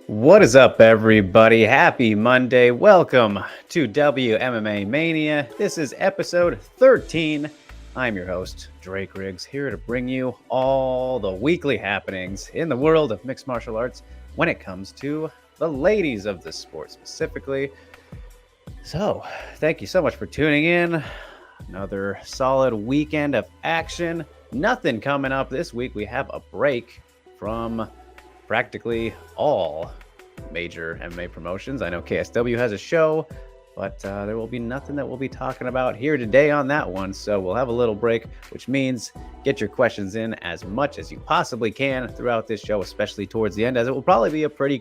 What is up, everybody? Happy Monday. Welcome to WMMA Mania. This is episode 13. I'm your host, Drake Riggs, here to bring you all the weekly happenings in the world of mixed martial arts when it comes to the ladies of the sport specifically. So, thank you so much for tuning in. Another solid weekend of action. Nothing coming up this week. We have a break from practically all major MMA promotions. I know KSW has a show, but there will be nothing that we'll be talking about here today on that one. So we'll have a little break, which means get your questions in as much as you possibly can throughout this show, especially towards the end, as it will probably be a pretty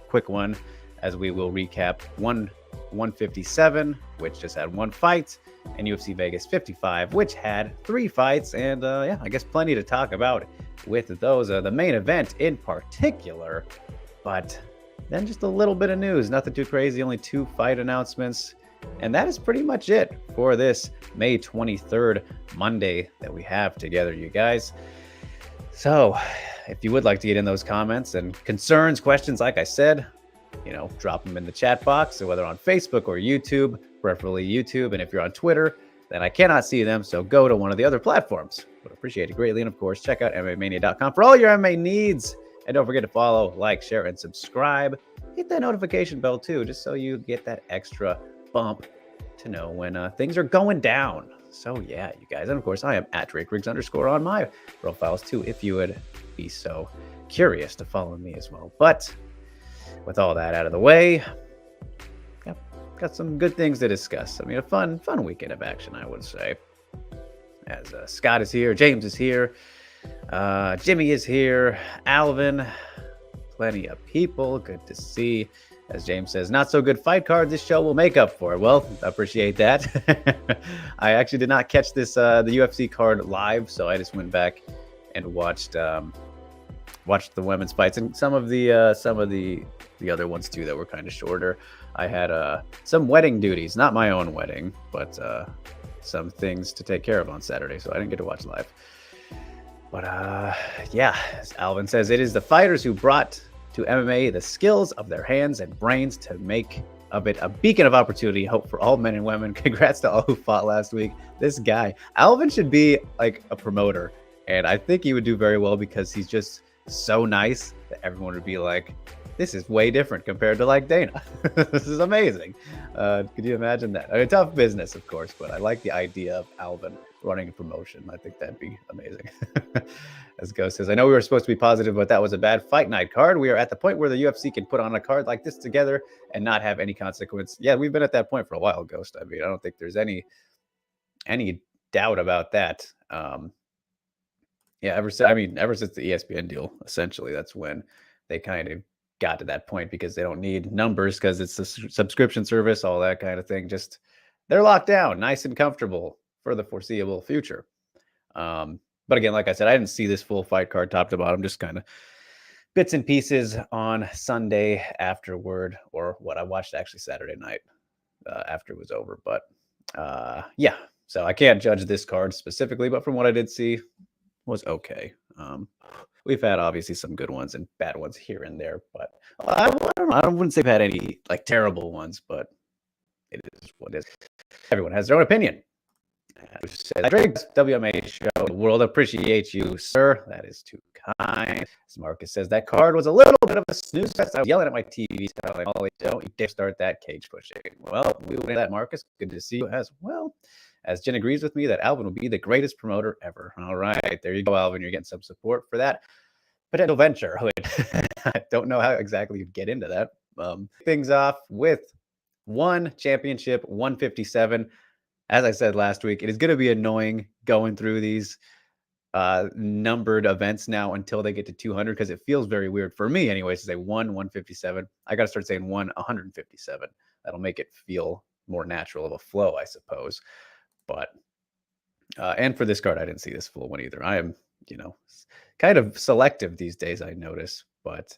quick one, as we will recap 157, which just had one fight, and UFC Vegas 55, which had 3 fights, and yeah, I guess plenty to talk about with those. The main event in particular, but then just a little bit of news, nothing too crazy, only 2 fight announcements, and that is pretty much it for this May 23rd Monday that we have together, you guys. So if you would like to get in those comments and concerns, questions, like I said, drop them in the chat box, so whether on Facebook or YouTube, preferably YouTube. And if you're on Twitter, then I cannot see them, so go to one of the other platforms. Would appreciate it greatly. And of course, check out MMAmania.com for all your MMA needs. And don't forget to follow, like, share, and subscribe. Hit that notification bell too, just so you get that extra bump to know when things are going down. So yeah, you guys. And of course, I am at DrakeRiggs _ on my profiles too, if you would be so curious to follow me as well. But with all that out of the way, got some good things to discuss. I mean, a fun weekend of action, I would say. As Scott is here, James is here, Jimmy is here, Alvin, plenty of people. Good to see. As James says, not so good fight card. This show will make up for it. Well, I appreciate that. I actually did not catch this the UFC card live, so I just went back and watched the women's fights and some of the other ones too that were kind of shorter. I had some wedding duties, not my own wedding, but some things to take care of on Saturday, so I didn't get to watch live. But yeah, as Alvin says, it is the fighters who brought to MMA the skills of their hands and brains to make of it a beacon of opportunity, hope for all men and women. Congrats to all who fought last week. This guy, Alvin, should be like a promoter, and I think he would do very well because he's just so nice that everyone would be like, this is way different compared to like Dana. This is amazing. Could you imagine that? I mean, tough business, of course, but I like the idea of Alvin running a promotion. I think that'd be amazing. As Ghost says, I know we were supposed to be positive, but that was a bad fight night card. We are at the point where the UFC can put on a card like this together and not have any consequence. Yeah, we've been at that point for a while, Ghost. I mean, I don't think there's any doubt about that. Yeah, ever since the ESPN deal, essentially, that's when they kind of got to that point, because they don't need numbers because it's a subscription service, all that kind of thing. Just they're locked down, nice and comfortable for the foreseeable future. But again, like I said, I didn't see this full fight card top to bottom, just kind of bits and pieces on Sunday afterward, or what I watched actually Saturday night after it was over. But yeah, so I can't judge this card specifically, but from what I did see, was okay. We've had obviously some good ones and bad ones here and there, but I don't know. I wouldn't say we've had any like terrible ones, but it is what it is. Everyone has their own opinion. Drake's WMA show, the world appreciates you, sir. That is too kind. As Marcus says, that card was a little bit of a snooze fest. I was yelling at my TV, telling Ollie, don't you dare start that cage pushing. Well, we will do that, Marcus. Good to see you as well. As Jen agrees with me that Alvin will be the greatest promoter ever. All right, there you go, Alvin. You're getting some support for that potential venture. I don't know how exactly you get into that. Things off with one championship, 157. As I said last week, it is going to be annoying going through these numbered events now until they get to 200, because it feels very weird for me anyways to say 157. I got to start saying 157. That'll make it feel more natural of a flow, I suppose. But and for this card, I didn't see this full one either. I am, kind of selective these days, I notice, but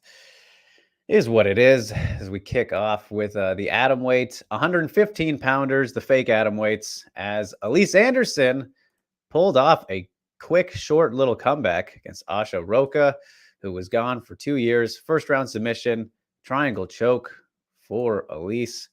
it is what it is. As we kick off with the atom weight, 115 pounders, the fake atom weights, as Elise Anderson pulled off a quick, short little comeback against Asharoka, who was gone for 2 years. First round submission, triangle choke for Elise.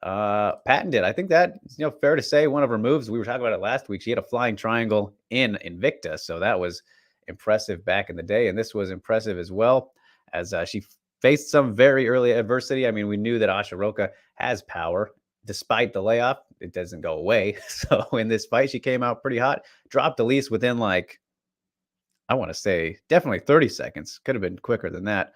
Patented. I think that, fair to say, one of her moves. We were talking about it last week. She had a flying triangle in Invicta, so that was impressive back in the day, and this was impressive as well, as she faced some very early adversity. I mean, we knew that Asharoka has power. Despite the layoff, it doesn't go away. So in this fight, she came out pretty hot, dropped Elise within, like, I want to say definitely 30 seconds. Could have been quicker than that.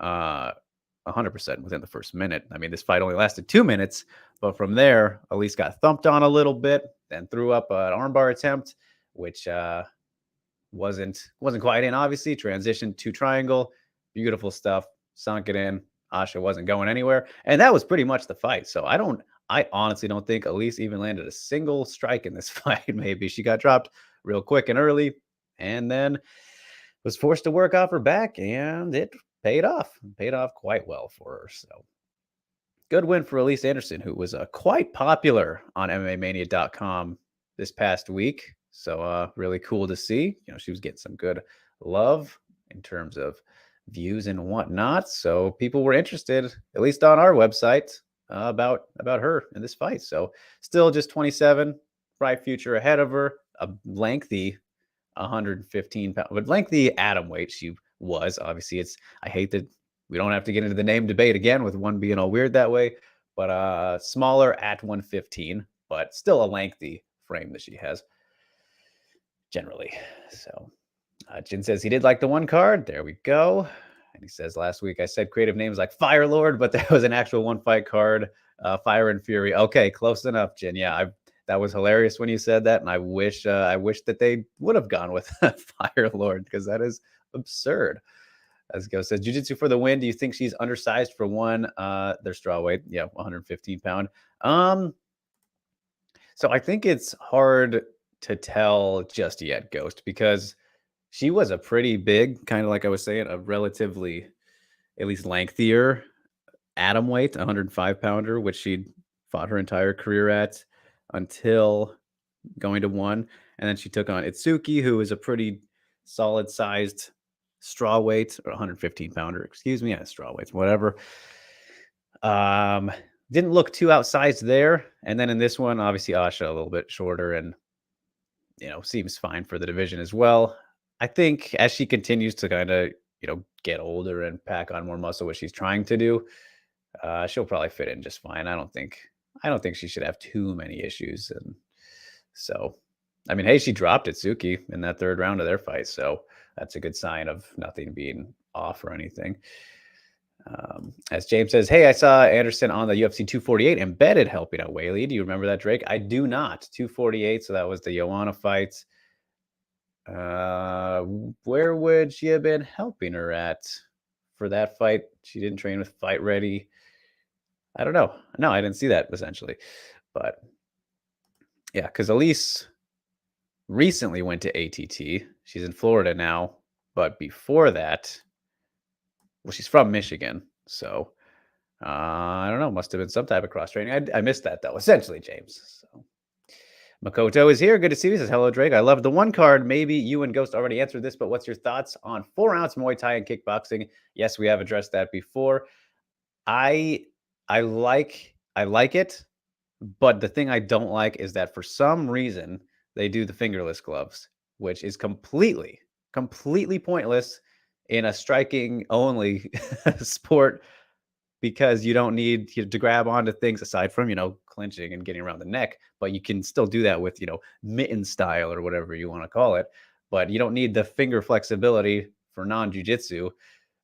100% within the first minute. I mean, this fight only lasted 2 minutes, but from there, Elise got thumped on a little bit, then threw up an armbar attempt, which wasn't quite in, obviously. Transitioned to triangle. Beautiful stuff. Sunk it in. Asha wasn't going anywhere. And that was pretty much the fight. So I honestly don't think Elise even landed a single strike in this fight. Maybe she got dropped real quick and early, and then was forced to work off her back, and it paid off quite well for her. So good win for Elise Anderson, who was quite popular on MMAmania.com this past week. So really cool to see. She was getting some good love in terms of views and whatnot. So people were interested, at least on our website, about her in this fight. So still just 27, bright future ahead of her. A lengthy 115 pound, but lengthy atom weight she was. Obviously, I hate that we don't have to get into the name debate again with one being all weird that way, but smaller at 115, but still a lengthy frame that she has generally. So Jin says he did like the one card. There we go. And he says, last week I said creative names like Fire Lord, but there was an actual one fight card, Fire and Fury. Okay, close enough, Jin. Yeah, that was hilarious when you said that, and I wish that they would have gone with Fire Lord, because that is absurd. As Go says, Jiu-Jitsu for the win. Do you think she's undersized for one? Their straw weight, 115 pound. So I think it's hard to tell just yet, Ghost, because she was a pretty big, kind of like I was saying, a relatively, at least lengthier atom weight, 105 pounder, which she'd fought her entire career at until going to one. And then she took on Itsuki, who is a pretty solid sized straw weight, or 115 pounder, excuse me. Yeah, straw weights, whatever. Didn't look too outsized there. And then in this one, obviously Asha a little bit shorter, and seems fine for the division as well. I think as she continues to kind of, get older and pack on more muscle, what she's trying to do, she'll probably fit in just fine. I don't think she should have too many issues. And so, I mean, hey, she dropped Itsuki in that third round of their fight, so that's a good sign of nothing being off or anything. As James says, hey, I saw Anderson on the UFC 248 embedded helping out Whaley. Do you remember that, Drake? I do not. 248, so that was the Joanna fight. Where would she have been helping her at for that fight? She didn't train with Fight Ready. I don't know. No, I didn't see that, essentially. But yeah, because Elise recently went to ATT. She's in Florida now. But before that, well, she's from Michigan. So I don't know. Must have been some type of cross training. I missed that, though, essentially, James. So Makoto is here. Good to see you. He says, hello, Drake. I love the one card. Maybe you and Ghost already answered this, but what's your thoughts on 4-ounce Muay Thai and kickboxing? Yes, we have addressed that before. I like it, but the thing I don't like is that for some reason they do the fingerless gloves, which is completely pointless in a striking only sport, because you don't need to grab onto things aside from, clinching and getting around the neck, but you can still do that with, mitten style or whatever you want to call it. But you don't need the finger flexibility for non-jiu-jitsu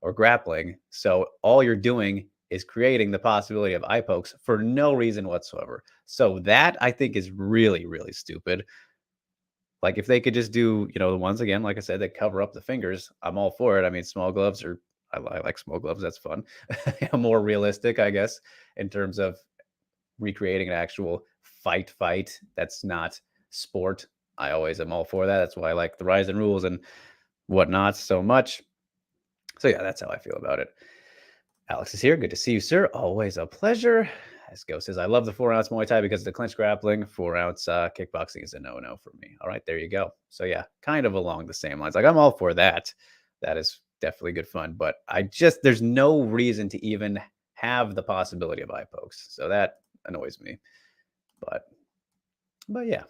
or grappling. So all you're doing is creating the possibility of eye pokes for no reason whatsoever. So that, I think, is really, really stupid. Like, if they could just do, the ones, again, like I said, that cover up the fingers, I'm all for it. I mean, small gloves I like small gloves. That's fun. More realistic, I guess, in terms of recreating an actual fight that's not sport. I always am all for that. That's why I like the Rise and Rules and whatnot so much. So yeah, that's how I feel about it. Alex is here. Good to see you, sir. Always a pleasure. As Go says, I love the 4-ounce Muay Thai because of the clinch grappling. 4-ounce kickboxing is a no-no for me. All right, there you go. So yeah, kind of along the same lines. Like, I'm all for that. That is definitely good fun. But there's no reason to even have the possibility of eye pokes. So that annoys me. But yeah,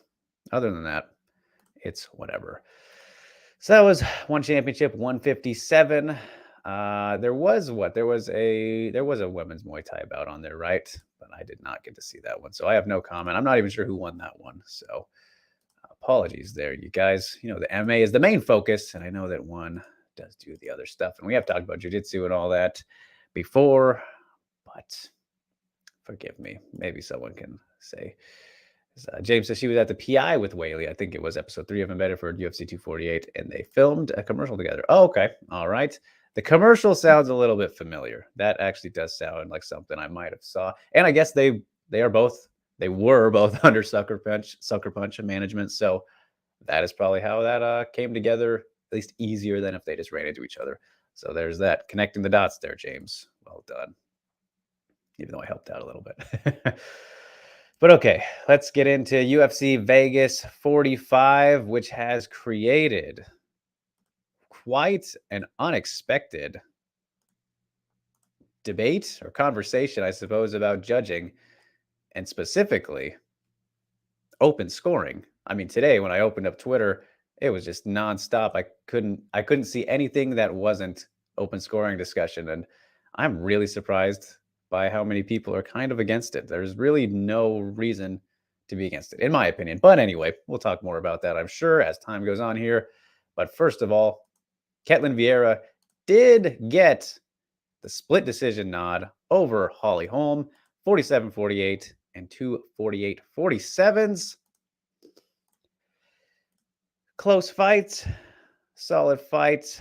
other than that, it's whatever. So that was one championship, 157. There was a women's Muay Thai bout on there, right? But I did not get to see that one, so I have no comment. I'm not even sure who won that one. So apologies there, you guys. The MMA is the main focus, and I know that one does do the other stuff, and we have talked about jiu-jitsu and all that before, but forgive me. Maybe someone can say. James says she was at the PI with Whaley. I think it was episode 3 of Embedded for UFC 248, and they filmed a commercial together. Oh, okay. All right. The commercial sounds a little bit familiar. That actually does sound like something I might have saw. And I guess they were both under Sucker Punch management. So that is probably how that came together, at least easier than if they just ran into each other. So there's that. Connecting the dots there, James. Well done. Even though I helped out a little bit. But okay, let's get into UFC Vegas 45, which has created quite an unexpected debate or conversation, I suppose, about judging, and specifically open scoring. I mean, today when I opened up Twitter, it was just nonstop. I couldn't see anything that wasn't open scoring discussion, and I'm really surprised by how many people are kind of against it. There's really no reason to be against it, in my opinion. But anyway, we'll talk more about that, I'm sure, as time goes on here. But first of all, Katlyn Vieira did get the split decision nod over Holly Holm, 47-48 and 2 48-47s. Close fight, solid fight,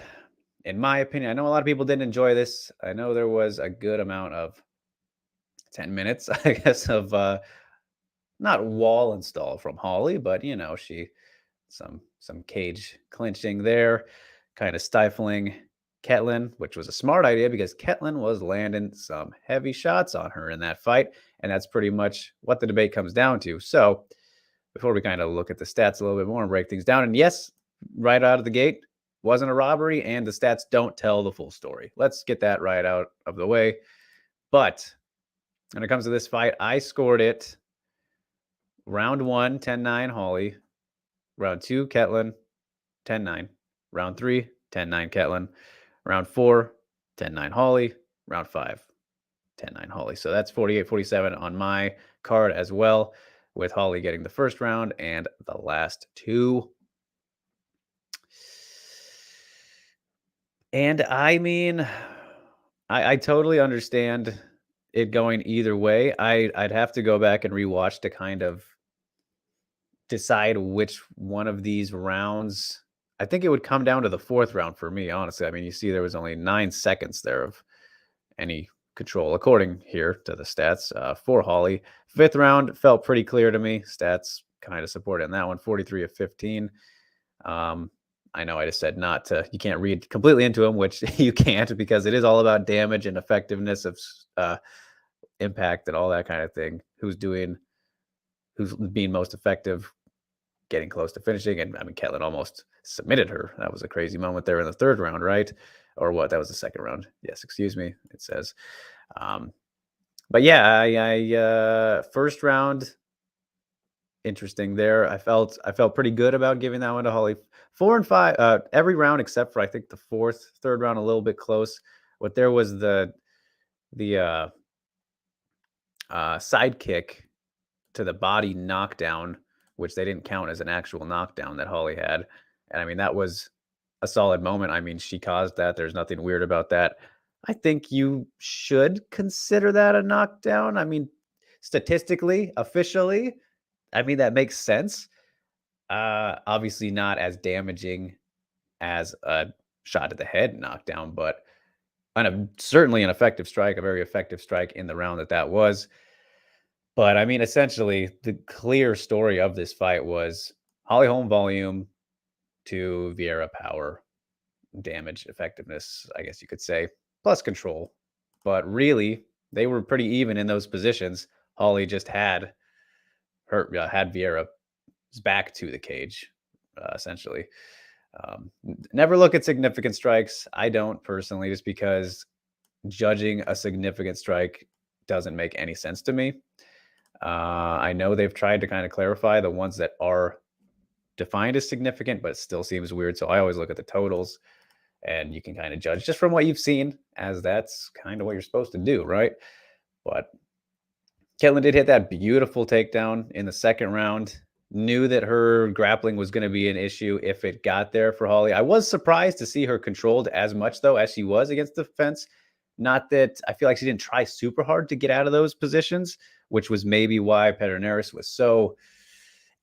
in my opinion. I know a lot of people didn't enjoy this. I know there was a good amount of 10 minutes, I guess, of not wall install from Holly, but she some cage clinching there, kind of stifling Katlyn, which was a smart idea because Katlyn was landing some heavy shots on her in that fight, and that's pretty much what the debate comes down to. So before we kind of look at the stats a little bit more and break things down, and yes, right out of the gate, wasn't a robbery, and the stats don't tell the full story. Let's get that right out of the way. But when it comes to this fight, I scored it round 1, 10-9 Holly. Round 2, Katlyn, 10-9. Round 3, 10-9 Katlyn. Round 4, 10-9 Holly. Round 5, 10-9 Holly. So that's 48-47 on my card as well, with Holly getting the first round and the last 2. And I mean, I totally understand it going either way. I'd have to go back and rewatch to kind of decide which one of these rounds. I think it would come down to the 4th round for me, honestly. I mean, you see there was only 9 seconds there of any control, according here to the stats for Holly. 5th round felt pretty clear to me. Stats kind of supported in that one, 43-15. I know I just said you can't read completely into them, which you can't, because it is all about damage and effectiveness of impact and all that kind of thing. Who's being most effective, getting close to finishing. And I mean, Katlyn almost submitted her. That was a crazy moment there in the 3rd round, right? Or what? That was the 2nd round. Yes, excuse me. It says. But yeah, I 1st round, interesting there. I felt pretty good about giving that one to Holly. 4 and 5, every round except for I think the 3rd round, a little bit close. But there was the sidekick to the body knockdown, which they didn't count as an actual knockdown that Holly had. And I mean, that was a solid moment. I mean, she caused that. There's nothing weird about that. I think you should consider that a knockdown. I mean, statistically, officially, I mean, that makes sense. Obviously not as damaging as a shot to the head knockdown, but certainly an effective strike, a very effective strike in the round that was. But I mean, essentially, the clear story of this fight was Holly Holm volume to Vieira power, damage, effectiveness, I guess you could say, plus control. But really, they were pretty even in those positions. Holly just had Vieira's back to the cage, essentially. Never look at significant strikes. I don't personally, just because judging a significant strike doesn't make any sense to me. I know they've tried to kind of clarify the ones that are defined as significant, but it still seems weird. So I always look at the totals, and you can kind of judge just from what you've seen, as that's kind of what you're supposed to do, right? But Caitlyn did hit that beautiful takedown in the second round. Knew that her grappling was going to be an issue if it got there for Holly. I was surprised to see her controlled as much, though, as she was against the fence. Not that I feel like she didn't try super hard to get out of those positions, which was maybe why Pederneiras was so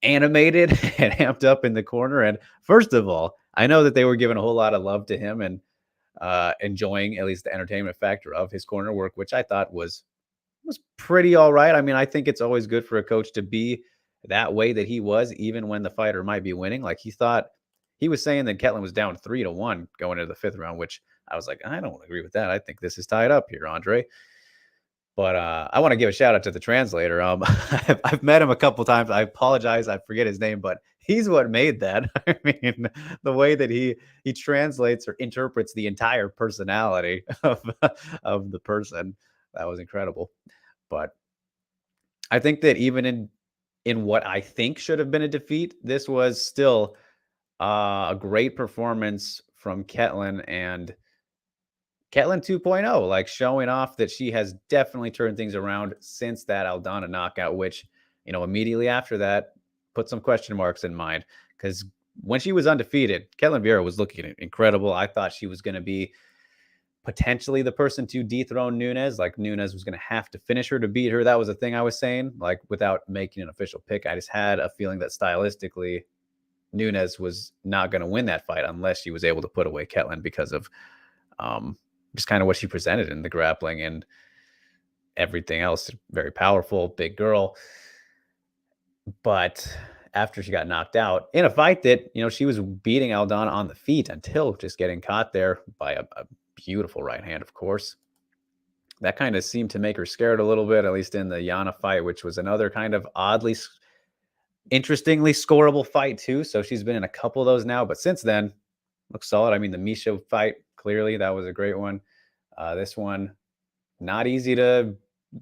animated and amped up in the corner. And first of all, I know that they were giving a whole lot of love to him and enjoying at least the entertainment factor of his corner work, which I thought was pretty all right. I mean, I think it's always good for a coach to be that way that he was, even when the fighter might be winning. Like he was saying that Katlyn was down 3-1 going into the fifth round, which I was like, I don't agree with that. I think this is tied up here, Andre. But I want to give a shout out to the translator. I've met him a couple times. I apologize, I forget his name, but he's what made that. I mean, the way that he translates or interprets the entire personality of the person, that was incredible. But I think that even in what I think should have been a defeat, this was still a great performance from Katlyn, and Katlyn 2.0, like showing off that she has definitely turned things around since that Aldana knockout, which, immediately after that put some question marks in mind, because when she was undefeated, Katlyn Vieira was looking incredible. I thought she was going to be potentially the person to dethrone Nunes. Like Nunes was going to have to finish her to beat her. That was the thing I was saying, like without making an official pick. I just had a feeling that stylistically Nunes was not going to win that fight unless she was able to put away Katlyn because of just kind of what she presented in the grappling and everything else. Very powerful, big girl. But after she got knocked out in a fight that, she was beating Aldana on the feet until just getting caught there by a beautiful right hand, of course. That kind of seemed to make her scared a little bit, at least in the Yana fight, which was another kind of interestingly scoreable fight too. So she's been in a couple of those now, but since then, looks solid. I mean, the Misha fight, clearly that was a great one. This one, not easy to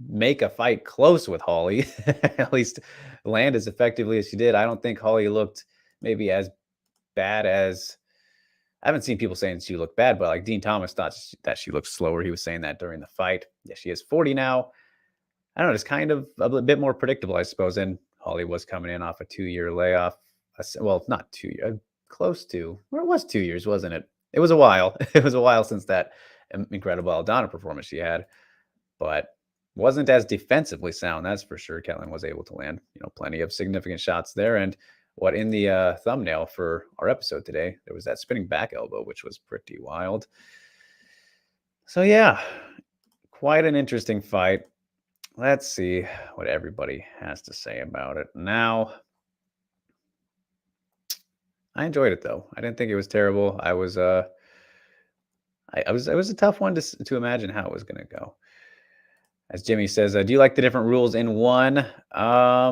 make a fight close with Holly, at least land as effectively as she did. I don't think Holly looked maybe as bad as, I haven't seen people saying she looked bad, but like Dean Thomas thought that she looked slower. He was saying that during the fight. Yeah, she is 40 now. I don't know, it's kind of a bit more predictable, I suppose. And Holly was coming in off a 2-year layoff. Well, not 2 years, close to. Well, it was 2 years, wasn't it? It was a while. It was a while since that incredible Aldana performance she had, but wasn't as defensively sound. That's for sure. Katlyn was able to land, plenty of significant shots there. And what in the thumbnail for our episode today, there was that spinning back elbow, which was pretty wild. So yeah, quite an interesting fight. Let's see what everybody has to say about it. Now, I enjoyed it though. I didn't think it was terrible. It was a tough one to imagine how it was going to go. As Jimmy says, do you like the different rules in one? I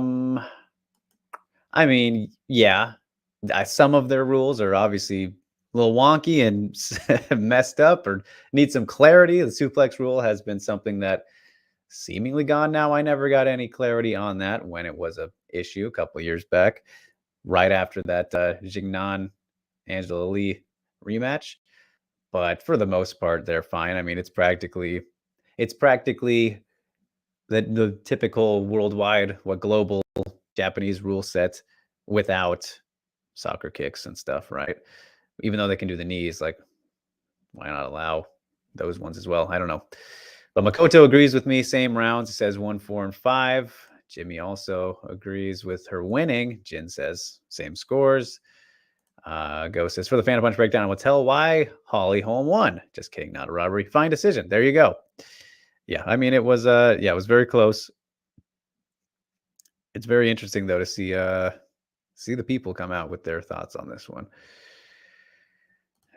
mean, yeah, some of their rules are obviously a little wonky and messed up or need some clarity. The suplex rule has been something that seemingly gone now. I never got any clarity on that when it was a issue a couple of years back, right after that Jignan Angela Lee rematch. But for the most part, they're fine. I mean, it's practically the typical worldwide, global Japanese rule set without soccer kicks and stuff, right? Even though they can do the knees, like why not allow those ones as well? I don't know. But Makoto agrees with me. Same rounds. He says 1, 4, and 5. Jimmy also agrees with her winning. Jin says same scores. Go says, for the Phantom Punch breakdown, I will tell why Holm won. Just kidding, not a robbery. Fine decision. There you go. Yeah, I mean, it was it was very close. It's very interesting though to see the people come out with their thoughts on this one.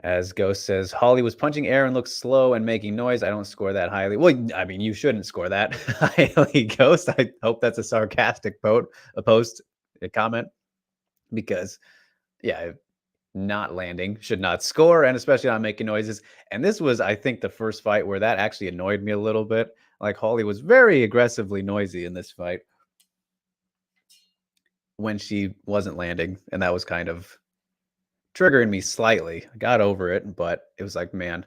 As Ghost says, Holly was punching air and looked slow and making noise. I don't score that highly. Well, I mean, you shouldn't score that highly, Ghost. I hope that's a sarcastic comment, because, yeah, not landing, should not score, and especially not making noises. And this was, I think, the first fight where that actually annoyed me a little bit. Like, Holly was very aggressively noisy in this fight when she wasn't landing, and that was kind of triggering me slightly. I got over it, but it was like, man,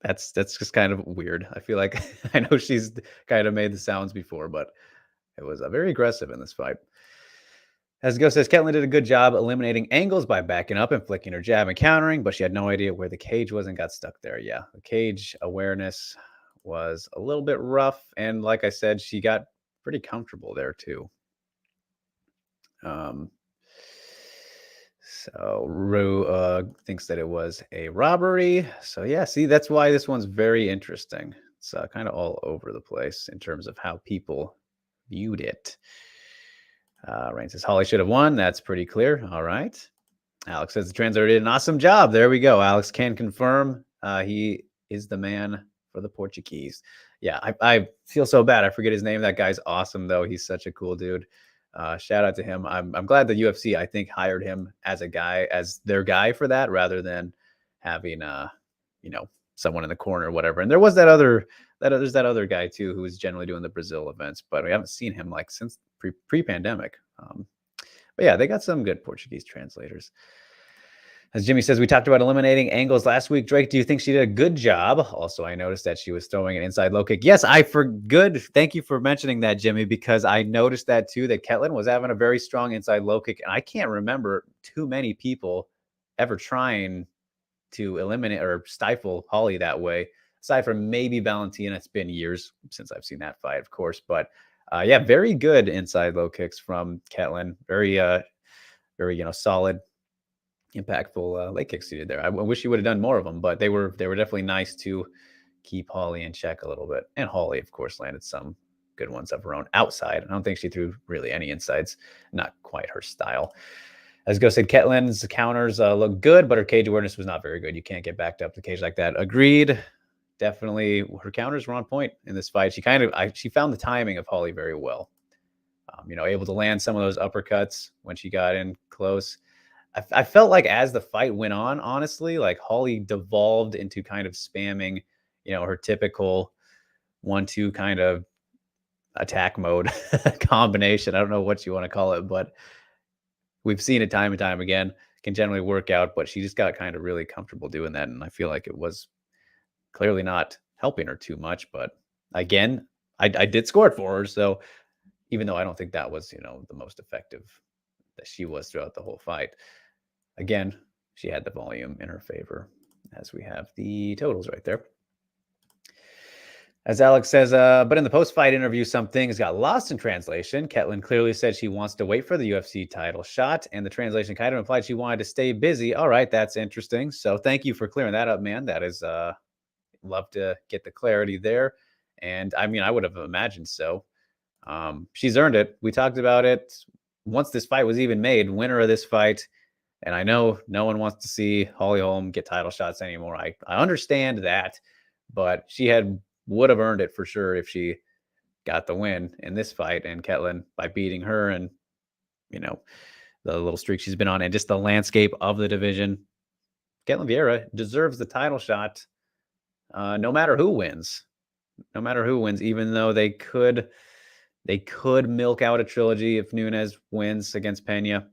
that's just kind of weird. I feel like I know she's kind of made the sounds before, but it was very aggressive in this fight. As Go says, Katlyn did a good job eliminating angles by backing up and flicking her jab and countering, but she had no idea where the cage was and got stuck there. Yeah, the cage awareness was a little bit rough, and like I said, she got pretty comfortable there too. So Rue thinks that it was a robbery. So yeah, see, that's why this one's very interesting. It's kind of all over the place in terms of how people viewed it. Rain says Holly should have won. That's pretty clear. All right. Alex says the translator did an awesome job. There we go. Alex can confirm he is the man for the Portuguese. Yeah, I feel so bad. I forget his name. That guy's awesome, though. He's such a cool dude. Shout out to him. I'm glad the UFC, I think, hired him as their guy for that, rather than having someone in the corner or whatever. And there was there's that other guy too who was generally doing the Brazil events, but we haven't seen him like since pre-pandemic. But yeah, they got some good Portuguese translators. As Jimmy says, we talked about eliminating angles last week. Drake, do you think she did a good job? Also, I noticed that she was throwing an inside low kick. Yes, good. Thank you for mentioning that, Jimmy, because I noticed that too, that Katlyn was having a very strong inside low kick. And I can't remember too many people ever trying to eliminate or stifle Holly that way, aside from maybe Valentina. It's been years since I've seen that fight, of course. But yeah, very good inside low kicks from Katlyn. Very, solid, impactful leg kicks he did there. I wish he would have done more of them, but they were definitely nice to keep Holly in check a little bit. And Holly, of course, landed some good ones of her own outside. I don't think she threw really any insides. Not quite her style. As Go said, Katlyn's counters look good, but her cage awareness was not very good. You can't get backed up the cage like that. Agreed. Definitely, her counters were on point in this fight. She found the timing of Holly very well. Able to land some of those uppercuts when she got in close. I felt like as the fight went on, honestly, like Holly devolved into kind of spamming, her typical 1-2 kind of attack mode combination. I don't know what you want to call it, but we've seen it time and time again. Can generally work out, but she just got kind of really comfortable doing that. And I feel like it was clearly not helping her too much. But again, I did score it for her. So even though I don't think that was, the most effective that she was throughout the whole fight, again, she had the volume in her favor, as we have the totals right there. As Alex says, but in the post-fight interview, some things got lost in translation. Katlyn clearly said she wants to wait for the UFC title shot, and the translation kind of implied she wanted to stay busy. All right, that's interesting. So thank you for clearing that up, man. That is, love to get the clarity there. And I mean, I would have imagined so. She's earned it. We talked about it once this fight was even made, winner of this fight. And I know no one wants to see Holly Holm get title shots anymore. I understand that, but she would have earned it for sure if she got the win in this fight. And Katlyn, by beating her and, the little streak she's been on and just the landscape of the division, Katlyn Vieira deserves the title shot no matter who wins. No matter who wins, even though they could milk out a trilogy if Nunes wins against Pena.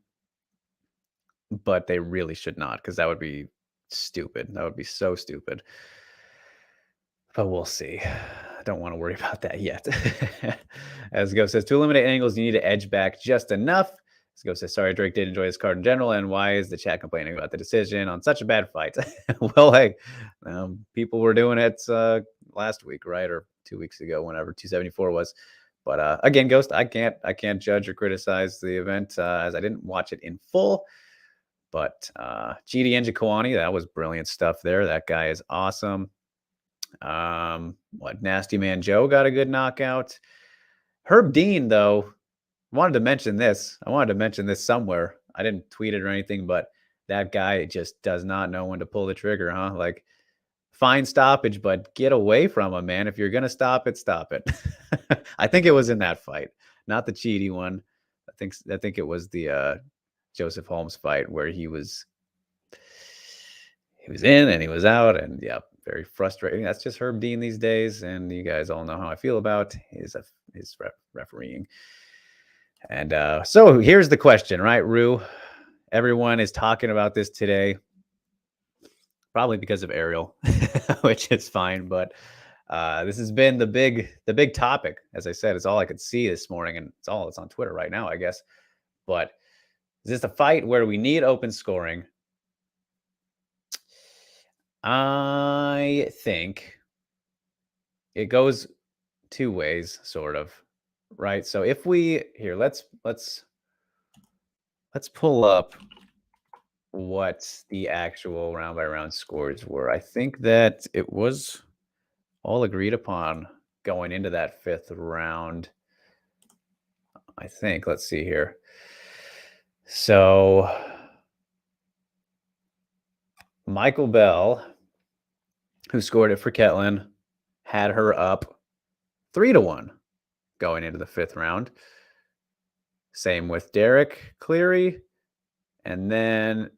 But they really should not, because that would be stupid. That would be so stupid. But we'll see. I don't want to worry about that yet. As Go says, to eliminate angles, you need to edge back just enough. As Go says, sorry, Drake did enjoy this card in general. And why is the chat complaining about the decision on such a bad fight? Well, hey, people were doing it last week, right? Or 2 weeks ago, whenever 274 was. But again, Ghost, I can't judge or criticize the event as I didn't watch it in full. But Chidi Njokuani, that was brilliant stuff there. That guy is awesome. Nasty Man Joe got a good knockout. Herb Dean, though, I wanted to mention this somewhere. I didn't tweet it or anything, but that guy just does not know when to pull the trigger, huh? Like, fine stoppage, but get away from him, man. If you're going to stop it, stop it. I think it was in that fight, not the Chidi one. I think it was the Joseph Holm's fight where he was in and he was out, and yeah, very frustrating. That's just Herb Dean these days, and you guys all know how I feel about his refereeing. And so here's the question, right, Rue? Everyone is talking about this today, probably because of Ariel, which is fine, but this has been the big topic. As I said, it's all I could see this morning, and it's on Twitter right now, I guess. But is this a fight where we need open scoring? I think it goes two ways, sort of, right? So if we here, let's pull up what the actual round by round scores were. I think that it was all agreed upon going into that fifth round. I think. Let's see here. So Michael Bell, who scored it for Katlyn, had her up 3-1 going into the fifth round. Same with Derek Cleary. And then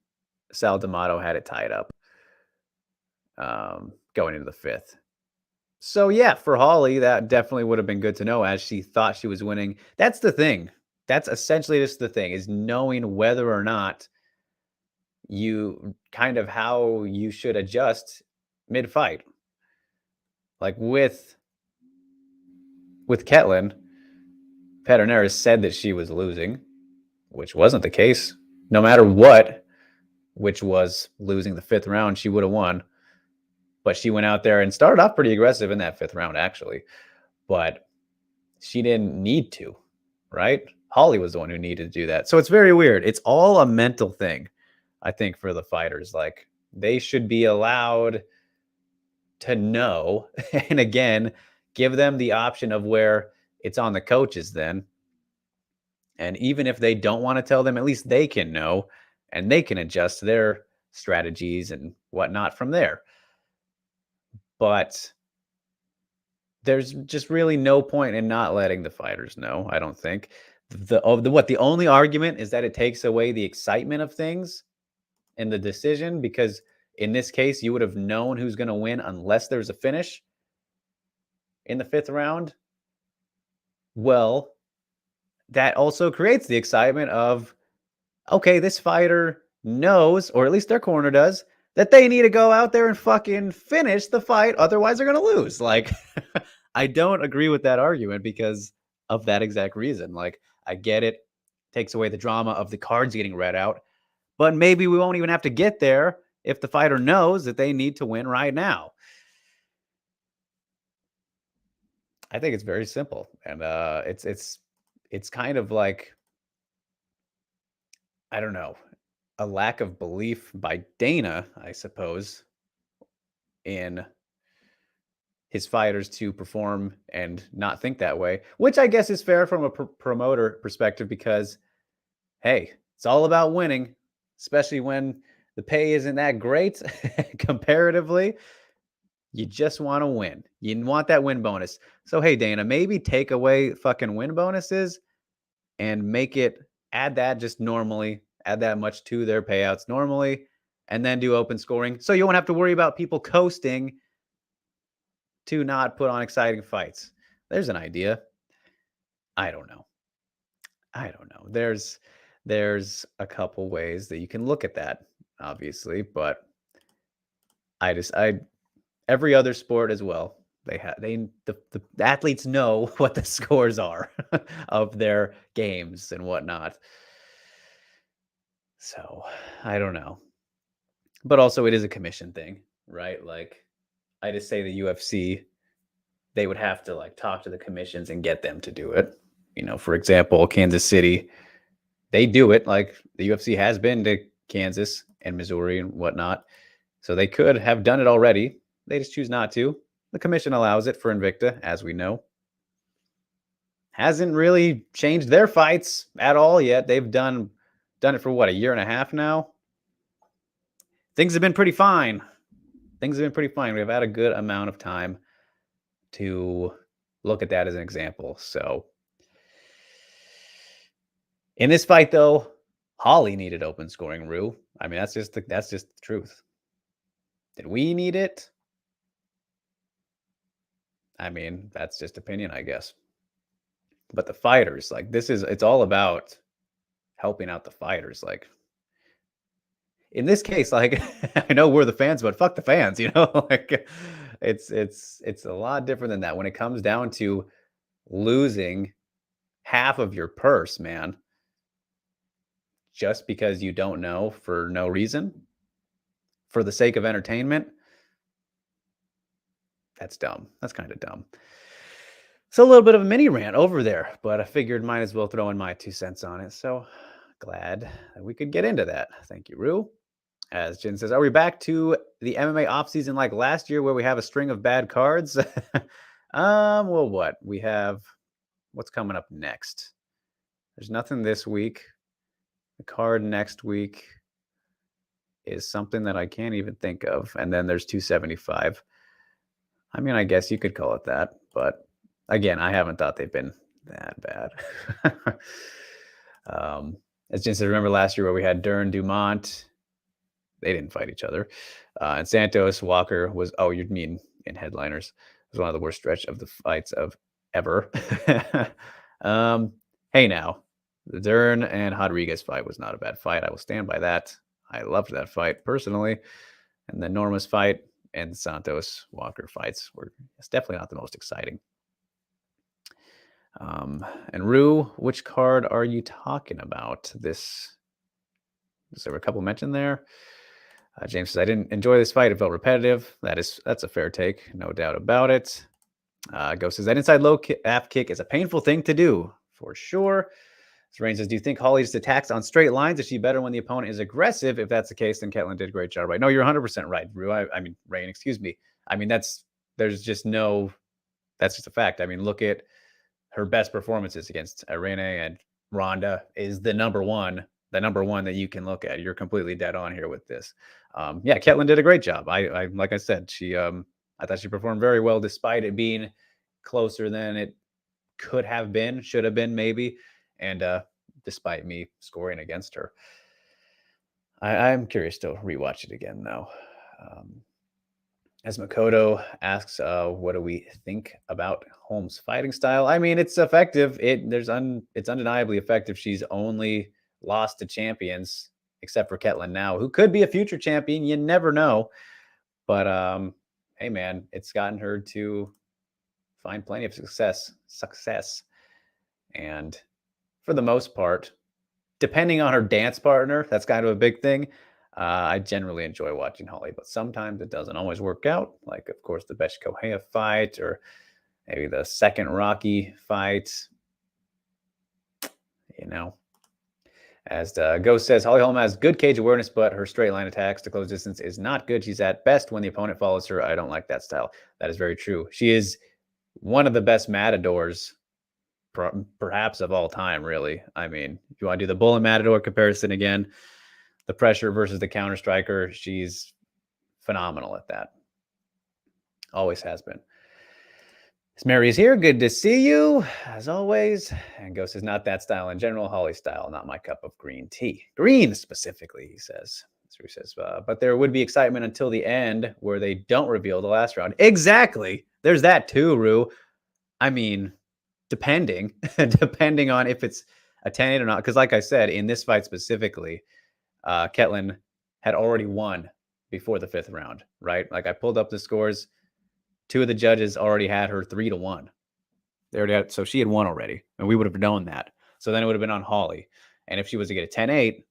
Sal D'Amato had it tied up going into the fifth. So, yeah, for Holly, that definitely would have been good to know, as she thought she was winning. That's the thing. That's essentially just the thing, is knowing whether or not you kind of how you should adjust mid-fight. Like with Katlyn, Pedernera said that she was losing, which wasn't the case. No matter what, which was losing the fifth round, she would have won. But she went out there and started off pretty aggressive in that fifth round, actually. But she didn't need to, right? Holly was the one who needed to do that. So it's very weird. It's all a mental thing, I think, for the fighters. Like, they should be allowed to know, and again, give them the option of where it's on the coaches then. And even if they don't want to tell them, at least they can know, and they can adjust their strategies and whatnot from there. But there's just really no point in not letting the fighters know, I don't think. The only argument is that it takes away the excitement of things in the decision, because in this case, you would have known who's going to win unless there's a finish in the fifth round. Well, that also creates the excitement of, okay, this fighter knows, or at least their corner does, that they need to go out there and fucking finish the fight. Otherwise, they're going to lose. Like, I don't agree with that argument because of that exact reason. Like, I get it. Takes away the drama of the cards getting read out. But maybe we won't even have to get there if the fighter knows that they need to win right now. I think it's very simple. And it's kind of like, I don't know, a lack of belief by Dana, I suppose, in his fighters to perform and not think that way, which I guess is fair from a promoter perspective, because, hey, it's all about winning, especially when the pay isn't that great comparatively. You just want to win. You want that win bonus. So, hey, Dana, maybe take away fucking win bonuses and add that just normally, add that much to their payouts normally, and then do open scoring. So you won't have to worry about people coasting to not put on exciting fights. There's an idea. I don't know. There's a couple ways that you can look at that, obviously, but every other sport as well, the athletes know what the scores are of their games and whatnot. So I don't know. But also it is a commission thing, right? Like, I just say the UFC, they would have to like talk to the commissions and get them to do it. You know, for example, Kansas City, they do it. Like, the UFC has been to Kansas and Missouri and whatnot. So they could have done it already. They just choose not to. The commission allows it for Invicta, as we know. Hasn't really changed their fights at all yet. They've done it for what, a year and a half now? Things have been pretty fine. We've had a good amount of time to look at that as an example. So in this fight, though, Holly needed open scoring, Rue. I mean, that's just the truth. Did we need it? I mean, that's just opinion, I guess. But the fighters, like, it's all about helping out the fighters. Like, in this case, like, I know we're the fans, but fuck the fans, like, it's a lot different than that when it comes down to losing half of your purse, man, just because you don't know for no reason, for the sake of entertainment. That's dumb. That's kind of dumb. So a little bit of a mini rant over there, but I figured might as well throw in my 2 cents on it. So glad that we could get into that. Thank you, Rue. As Jen says, are we back to the MMA offseason like last year where we have a string of bad cards? Well, what? We have what's coming up next? There's nothing this week. The card next week is something that I can't even think of. And then there's 275. I mean, I guess you could call it that, but again, I haven't thought they've been that bad. As Jen said, remember last year where we had Dern, Dumont? They didn't fight each other. And Santos, Walker was, oh, you mean in headliners. It was one of the worst stretch of the fights of ever. Hey, now, the Dern and Rodriguez fight was not a bad fight. I will stand by that. I loved that fight personally. And the Normas fight and Santos Walker fights it's definitely not the most exciting. And Rue, which card are you talking about? Is there a couple mentioned there? James says, I didn't enjoy this fight. It felt repetitive. That's a fair take. No doubt about it. Ghost says, that inside low half kick is a painful thing to do, for sure. So Rain says, do you think Holly just attacks on straight lines? Is she better when the opponent is aggressive? If that's the case, then Katlyn did a great job. Right? No, you're 100% right, Rue. I mean, Rain, excuse me. I mean, that's just a fact. I mean, look at her best performances against Irene and Ronda is the number one that you can look at. You're completely dead on here with this. Yeah, Katlyn did a great job. I like I said, I thought she performed very well despite it being closer than it could have been, should have been maybe, and despite me scoring against her. I'm curious to rewatch it again though. As Makoto asks, what do we think about Holm's fighting style? I mean, it's effective. It's undeniably effective. She's only lost to champions, except for Katlyn now, who could be a future champion. You never know. But hey, man, it's gotten her to find plenty of success. And for the most part, depending on her dance partner, that's kind of a big thing. I generally enjoy watching Holly, but sometimes it doesn't always work out. Like, of course, the Besh Kohea fight or maybe the second Rocky fight. As Ghost says, Holly Holm has good cage awareness, but her straight line attacks to close distance is not good. She's at best when the opponent follows her. I don't like that style. That is very true. She is one of the best matadors, perhaps of all time, really. I mean, if you want to do the Bull and Matador comparison again, the pressure versus the counter striker, she's phenomenal at that. Always has been. Mary is here. Good to see you, as always. And Ghost is not that style in general. Holly style, not my cup of green tea. Green specifically, he says. So he says, but there would be excitement until the end where they don't reveal the last round. Exactly. There's that too, Rue. I mean, depending on if it's a 10-8 or not. Because like I said, in this fight specifically, Katlyn had already won before the 5th round, right? Like I pulled up the scores. 2 of the judges already had her 3-1. So she had won already, and we would have known that. So then it would have been on Holly. And if she was to get a 10-8,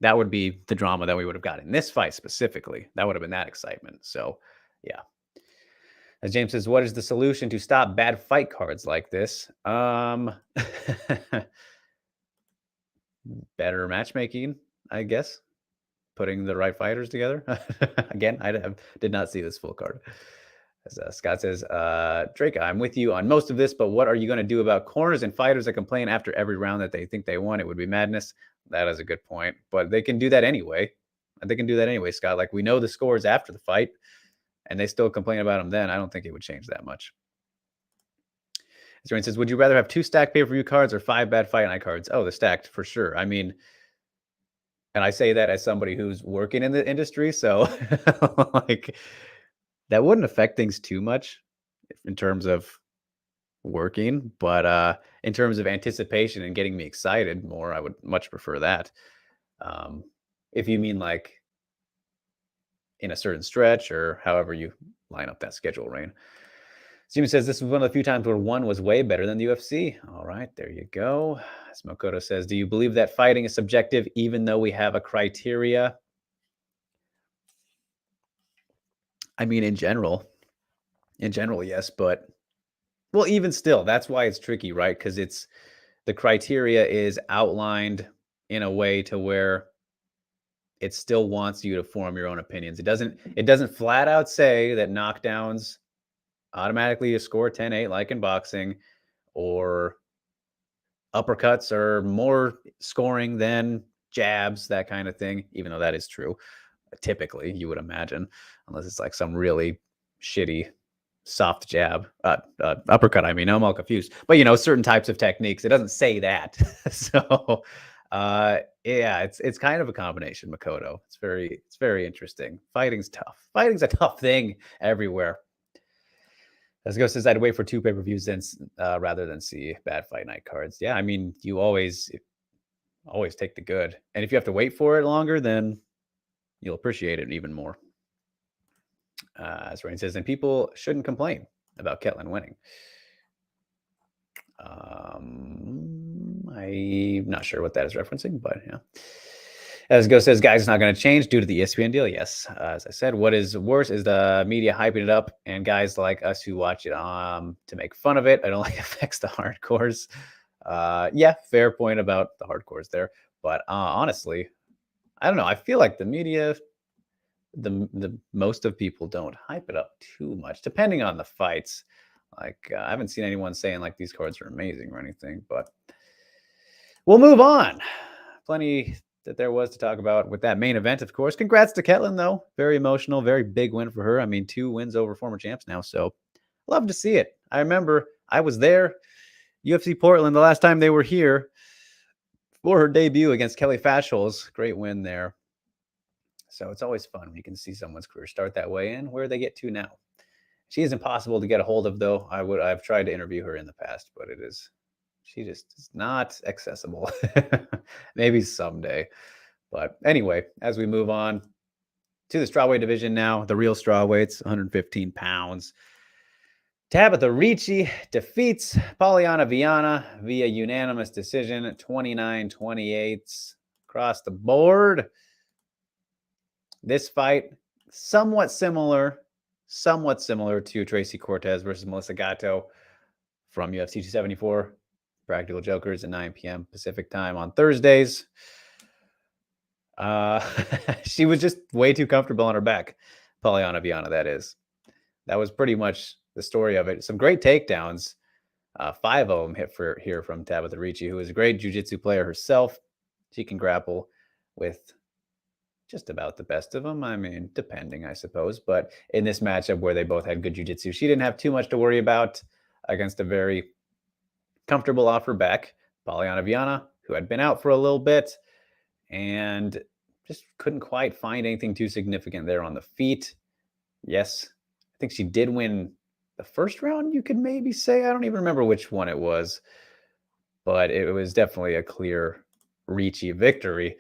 that would be the drama that we would have got in this fight specifically. That would have been that excitement. So, yeah. As James says, what is the solution to stop bad fight cards like this? Better matchmaking, I guess. Putting the right fighters together. Again, I did not see this full card. As Scott says, Drake, I'm with you on most of this, but what are you going to do about corners and fighters that complain after every round that they think they won? It would be madness. That is a good point, but they can do that anyway. Scott. Like, we know the scores after the fight, and they still complain about them then. I don't think it would change that much. As Rain says, would you rather have 2 stacked pay-per-view cards or 5 bad fight night cards? Oh, the stacked, for sure. I mean, And I say that as somebody who's working in the industry, so like that wouldn't affect things too much in terms of working, but in terms of anticipation and getting me excited more, I would much prefer that. Um, if you mean like in a certain stretch or however you line up that schedule, Rain. Steven says this was one of the few times where one was way better than the UFC. All right, there you go. Smokoto says, do you believe that fighting is subjective even though we have a criteria? I mean, in general, yes, but well, even still, that's why it's tricky, right? Because it's the criteria is outlined in a way to where it still wants you to form your own opinions. It doesn't flat out say that knockdowns automatically you score 10-8 like in boxing, or uppercuts are more scoring than jabs, that kind of thing, even though that is true. Typically, you would imagine, unless it's like some really shitty soft jab, uppercut. I mean, I'm all confused, but certain types of techniques, it doesn't say that. So, yeah, it's kind of a combination, Makoto. It's very interesting. Fighting's tough. Fighting's a tough thing everywhere. As Ghost says, I'd wait for 2 pay-per-views then, rather than see bad fight night cards. Yeah, I mean, you always take the good, and if you have to wait for it longer, then you'll appreciate it even more. As Rain says, and people shouldn't complain about Katlyn winning. I'm not sure what that is referencing, but yeah. As Ghost says, guys, it's not going to change due to the ESPN deal. Yes, as I said, what is worse is the media hyping it up, and guys like us who watch it to make fun of it. I don't like affects the hardcores. Yeah, fair point about the hardcores there, but honestly, I don't know. I feel like the media, the most of people don't hype it up too much, depending on the fights. Like I haven't seen anyone saying like these cards are amazing or anything, but we'll move on. Plenty that there was to talk about with that main event, of course. Congrats to Katlyn, though. Very emotional, very big win for her. I mean, 2 wins over former champs now, so love to see it. I remember I was there, UFC Portland, the last time they were here for her debut against Kelly Fasholz. Great win there. So it's always fun when you can see someone's career start that way and where they get to now. She is impossible to get a hold of, though. I've tried to interview her in the past, but she just is not accessible. Maybe someday. But anyway, as we move on to the strawweight division now, the real strawweights, 115 pounds. Tabitha Richie defeats Polyana Vieira via unanimous decision, 29-28 across the board. This fight, somewhat similar to Tracy Cortez versus Melissa Gatto from UFC 274. Practical Jokers at 9 p.m. Pacific time on Thursdays. She was just way too comfortable on her back. Polyana Vieira, that is. That was pretty much the story of it. Some great takedowns. 5 of them hit here from Tabitha Richie, who is a great jiu-jitsu player herself. She can grapple with just about the best of them. I mean, depending, I suppose. But in this matchup where they both had good jiu-jitsu, she didn't have too much to worry about against a very comfortable off her back Polyana Vieira, who had been out for a little bit and just couldn't quite find anything too significant there on the feet. Yes, I think she did win the first round, you could maybe say. I don't even remember which one it was, but it was definitely a clear Richie victory.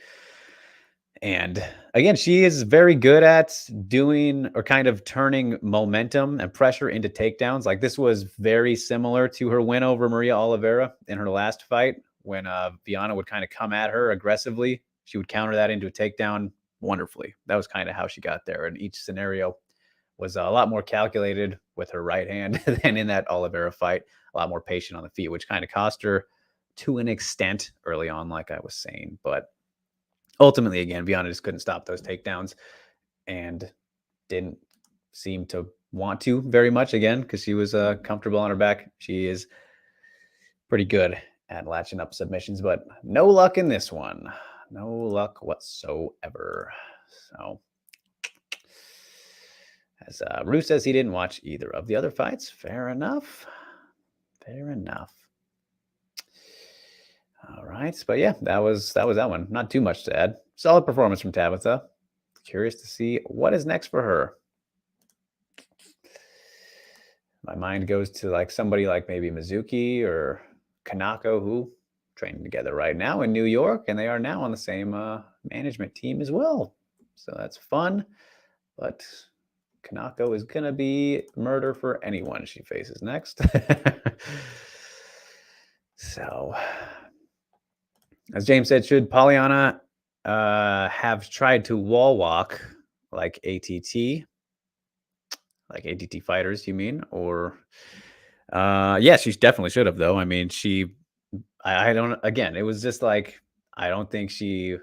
And again, she is very good at doing or kind of turning momentum and pressure into takedowns. Like this was very similar to her win over Maria Oliveira in her last fight when Vieira would kind of come at her aggressively. She would counter that into a takedown wonderfully. That was kind of how she got there. And each scenario was a lot more calculated with her right hand than in that Oliveira fight. A lot more patient on the feet, which kind of cost her to an extent early on, like I was saying. But ultimately, again, Vieira just couldn't stop those takedowns and didn't seem to want to very much, again, because she was comfortable on her back. She is pretty good at latching up submissions, but no luck in this one. No luck whatsoever. So, as Rue says, he didn't watch either of the other fights. Fair enough. Fair enough. All right. But yeah, that was that one. Not too much to add. solid performance from Tabitha. Curious to see what is next for her. My mind goes to like somebody like maybe Mizuki or Kanako, who training together right now in New York, and they are now on the same management team as well. So that's fun. But Kanako is going to be murder for anyone she faces next. So, as James said, should Pollyanna have tried to wall walk like ATT? Like ATT fighters, you mean? Or yeah, she definitely should have, though. I mean, I don't, again, it was just like, I don't think she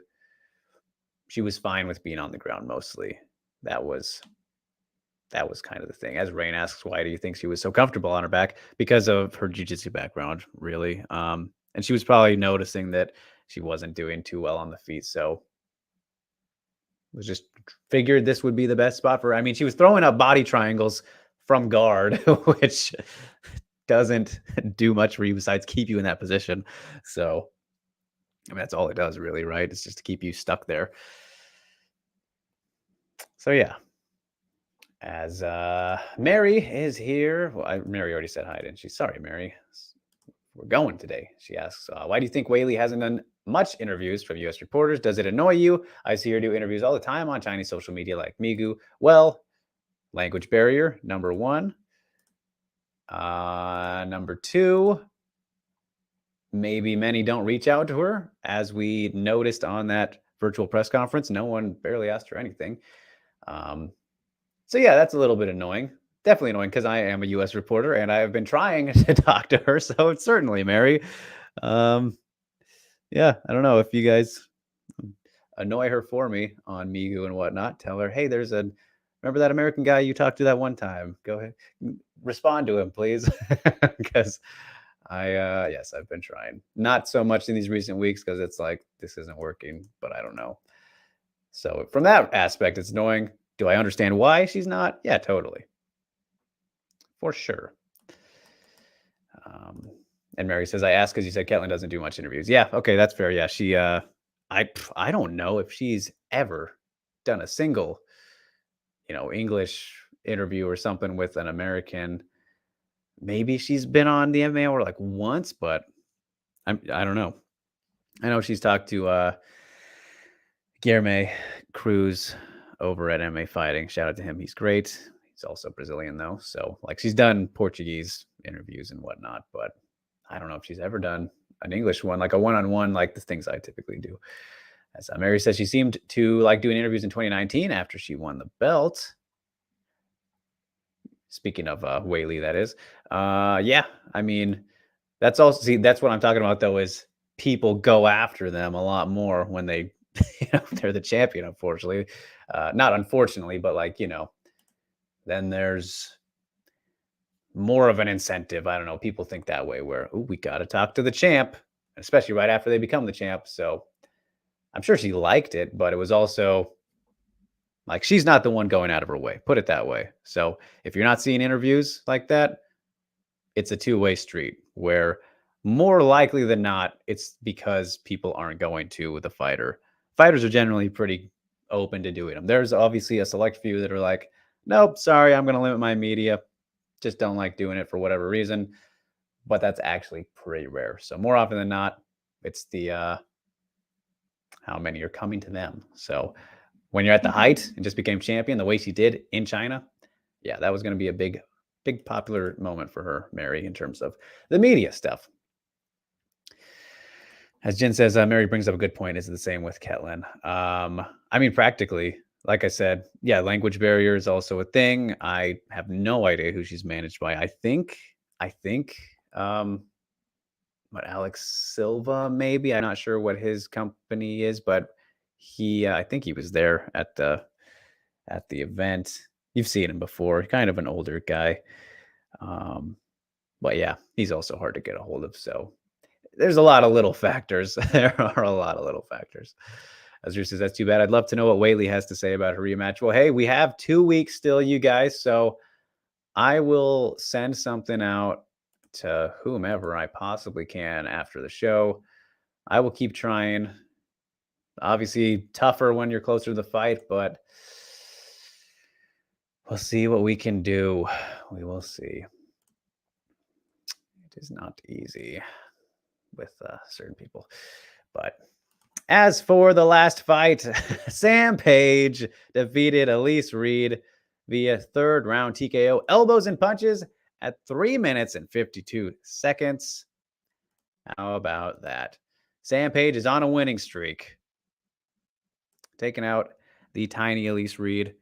was fine with being on the ground mostly. That was kind of the thing. As Rain asks, why do you think she was so comfortable on her back? Because of her jiu-jitsu background, really. And she was probably noticing that she wasn't doing too well on the feet. So was just figured this would be the best spot for her. I mean, she was throwing up body triangles from guard, which doesn't do much for you besides keep you in that position. So, I mean, that's all it does, really, right? It's just to keep you stuck there. So, yeah. As Mary is here. Well, Mary already said hi, didn't she? Sorry, Mary. We're going today. She asks, why do you think Weili hasn't done much interviews from U.S. reporters? Does it annoy you? I see her do interviews all the time on Chinese social media like Migu. Well, language barrier, number one. Number two, maybe many don't reach out to her. As we noticed on that virtual press conference, no one barely asked her anything. So yeah, that's a little bit annoying. Definitely annoying because I am a U.S. reporter and I have been trying to talk to her. So it's certainly Mary. Yeah, I don't know if you guys annoy her for me on Migu and whatnot. Tell her, hey, remember that American guy you talked to that one time? Go ahead, respond to him, please, because yes, I've been trying. Not so much in these recent weeks because it's like this isn't working, but I don't know. So from that aspect, it's annoying. Do I understand why she's not? Yeah, totally. For sure. And Mary says, I asked because you said Katlyn doesn't do much interviews. Yeah, okay, that's fair. Yeah, she, I don't know if she's ever done a single, English interview or something with an American. Maybe she's been on the MMA Hour like once, but I don't know. I know she's talked to Guilherme Cruz over at MMA Fighting. Shout out to him. He's great. He's also Brazilian though. So like she's done Portuguese interviews and whatnot, but I don't know if she's ever done an English one, like a one-on-one, like the things I typically do. As Mary says, she seemed to like doing interviews in 2019 after she won the belt. Speaking of Weili, that is. Yeah, I mean, that's what I'm talking about though, is people go after them a lot more when they, they're the champion, unfortunately. Not unfortunately, but like, then there's more of an incentive. I don't know. People think that way where, oh, we got to talk to the champ, especially right after they become the champ. So I'm sure she liked it, but it was also like, she's not the one going out of her way, put it that way. So if you're not seeing interviews like that, it's a two-way street where more likely than not, it's because people aren't going to with a fighter. Fighters are generally pretty open to doing them. There's obviously a select few that are like, nope, sorry, I'm going to limit my media. Just don't like doing it for whatever reason. But that's actually pretty rare. So more often than not, it's the how many are coming to them. So when you're at the height and just became champion the way she did in China, yeah, that was going to be a big popular moment for her, Mary, in terms of the media stuff. As Jen says, Mary brings up a good point. Is it the same with Katlyn? I mean, practically, like I said, yeah, language barrier is also a thing. I have no idea who she's managed by. I think, what, Alex Silva, maybe. I'm not sure what his company is, but he, I think he was there at the event. You've seen him before. Kind of an older guy. But yeah, he's also hard to get a hold of. So there's a lot of little factors. There are a lot of little factors. As Drew says, that's too bad. I'd love to know what Weili has to say about her rematch. Well, hey, we have 2 weeks still, you guys. So I will send something out to whomever I possibly can after the show. I will keep trying Obviously tougher when you're closer to the fight, but we'll see what we can do. We will see. It is not easy with certain people. But as for the last fight, Sam Page defeated Elise Reed via third round TKO, elbows and punches at 3 minutes and 52 seconds. How about that? Sam Page is on a winning streak, taking out the tiny Elise Reed,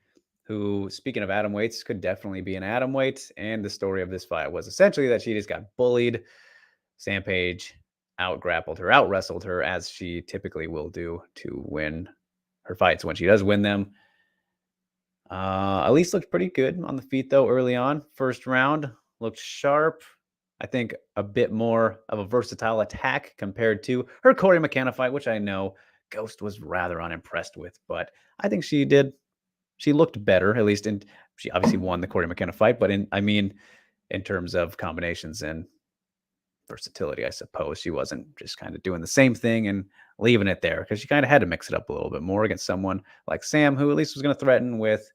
who, speaking of atomweights, could definitely be an atomweight. And the story of this fight was essentially that she just got bullied. Sam Page out-grappled her, out-wrestled her, as she typically will do to win her fights when she does win them. Elise looked pretty good on the feet, though, early on. First round, looked sharp. I think a bit more of a versatile attack compared to her Corey McKenna fight, which I know Ghost was rather unimpressed with. But I think she looked better, at least. And she obviously won the Corey McKenna fight. But in terms of combinations and versatility, I suppose she wasn't just kind of doing the same thing and leaving it there, because she kind of had to mix it up a little bit more against someone like Sam, who at least was going to threaten with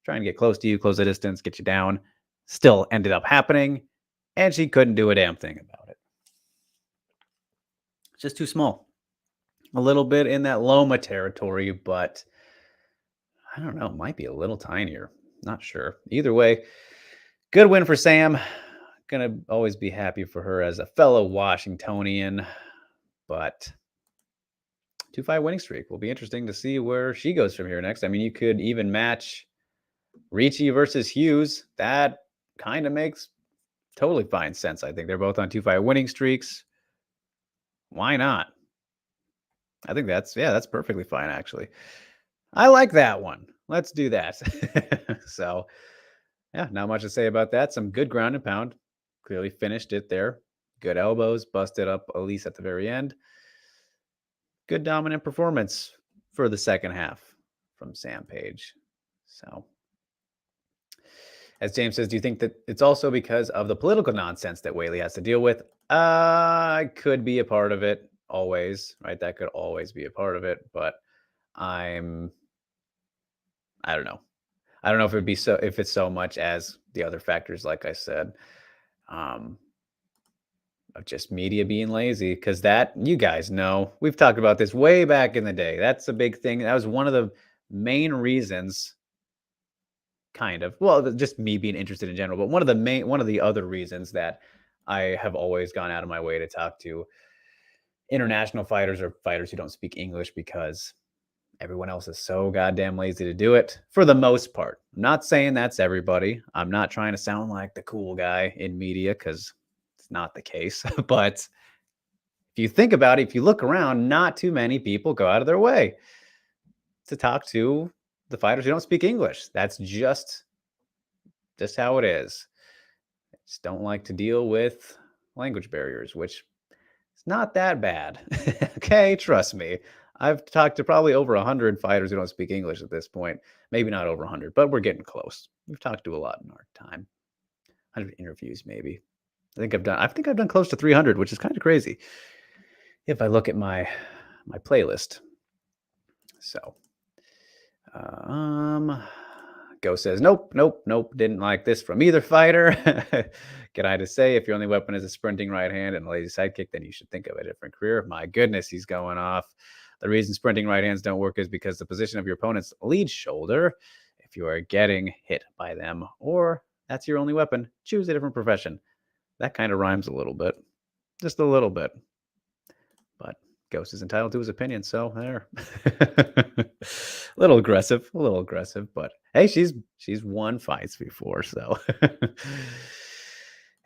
trying to get close to you, close the distance, get you down. Still ended up happening, and she couldn't do a damn thing about it. It's just too small. A little bit in that Loma territory, but I don't know, it might be a little tinier. Not sure. Either way, good win for Sam. Gonna always be happy for her as a fellow Washingtonian, but 2-5 winning streak will be interesting to see where she goes from here next. I mean, you could even match Richie versus Hughes. That kind of makes totally fine sense. I think they're both on 2-5 winning streaks. Why not? I think that's perfectly fine, actually. I like that one. Let's do that. So, yeah, not much to say about that. Some good ground and pound. Clearly finished it there. Good elbows, busted up Elise at the very end. Good dominant performance for the second half from Sam Page. So, as James says, do you think that it's also because of the political nonsense that Whaley has to deal with? Could be a part of it, always, right? That could always be a part of it, but I don't know. I don't know if it's so much as the other factors, like I said, of just media being lazy, because that, you guys know, we've talked about this way back in the day. That's a big thing. That was one of the main reasons, kind of, well, just me being interested in general, but one of the other reasons that I have always gone out of my way to talk to international fighters or fighters who don't speak English, because everyone else is so goddamn lazy to do it, for the most part. I'm not saying that's everybody. I'm not trying to sound like the cool guy in media, because it's not the case. But if you think about it, if you look around, not too many people go out of their way to talk to the fighters who don't speak English. That's just how it is. I just don't like to deal with language barriers, which is not that bad. Okay, trust me. I've talked to probably over 100 fighters who don't speak English at this point. Maybe not over 100, but we're getting close. We've talked to a lot in our time. 100 interviews, maybe. I think I've done close to 300, which is kind of crazy if I look at my playlist. So, Go says, nope, didn't like this from either fighter. Can I just say, if your only weapon is a sprinting right hand and a lazy sidekick, then you should think of a different career. My goodness, he's going off. The reason sprinting right hands don't work is because the position of your opponent's lead shoulder, if you are getting hit by them, or that's your only weapon, choose a different profession. That kind of rhymes a little bit. Just a little bit. But Ghost is entitled to his opinion, so there. a little aggressive, but hey, she's won fights before, so.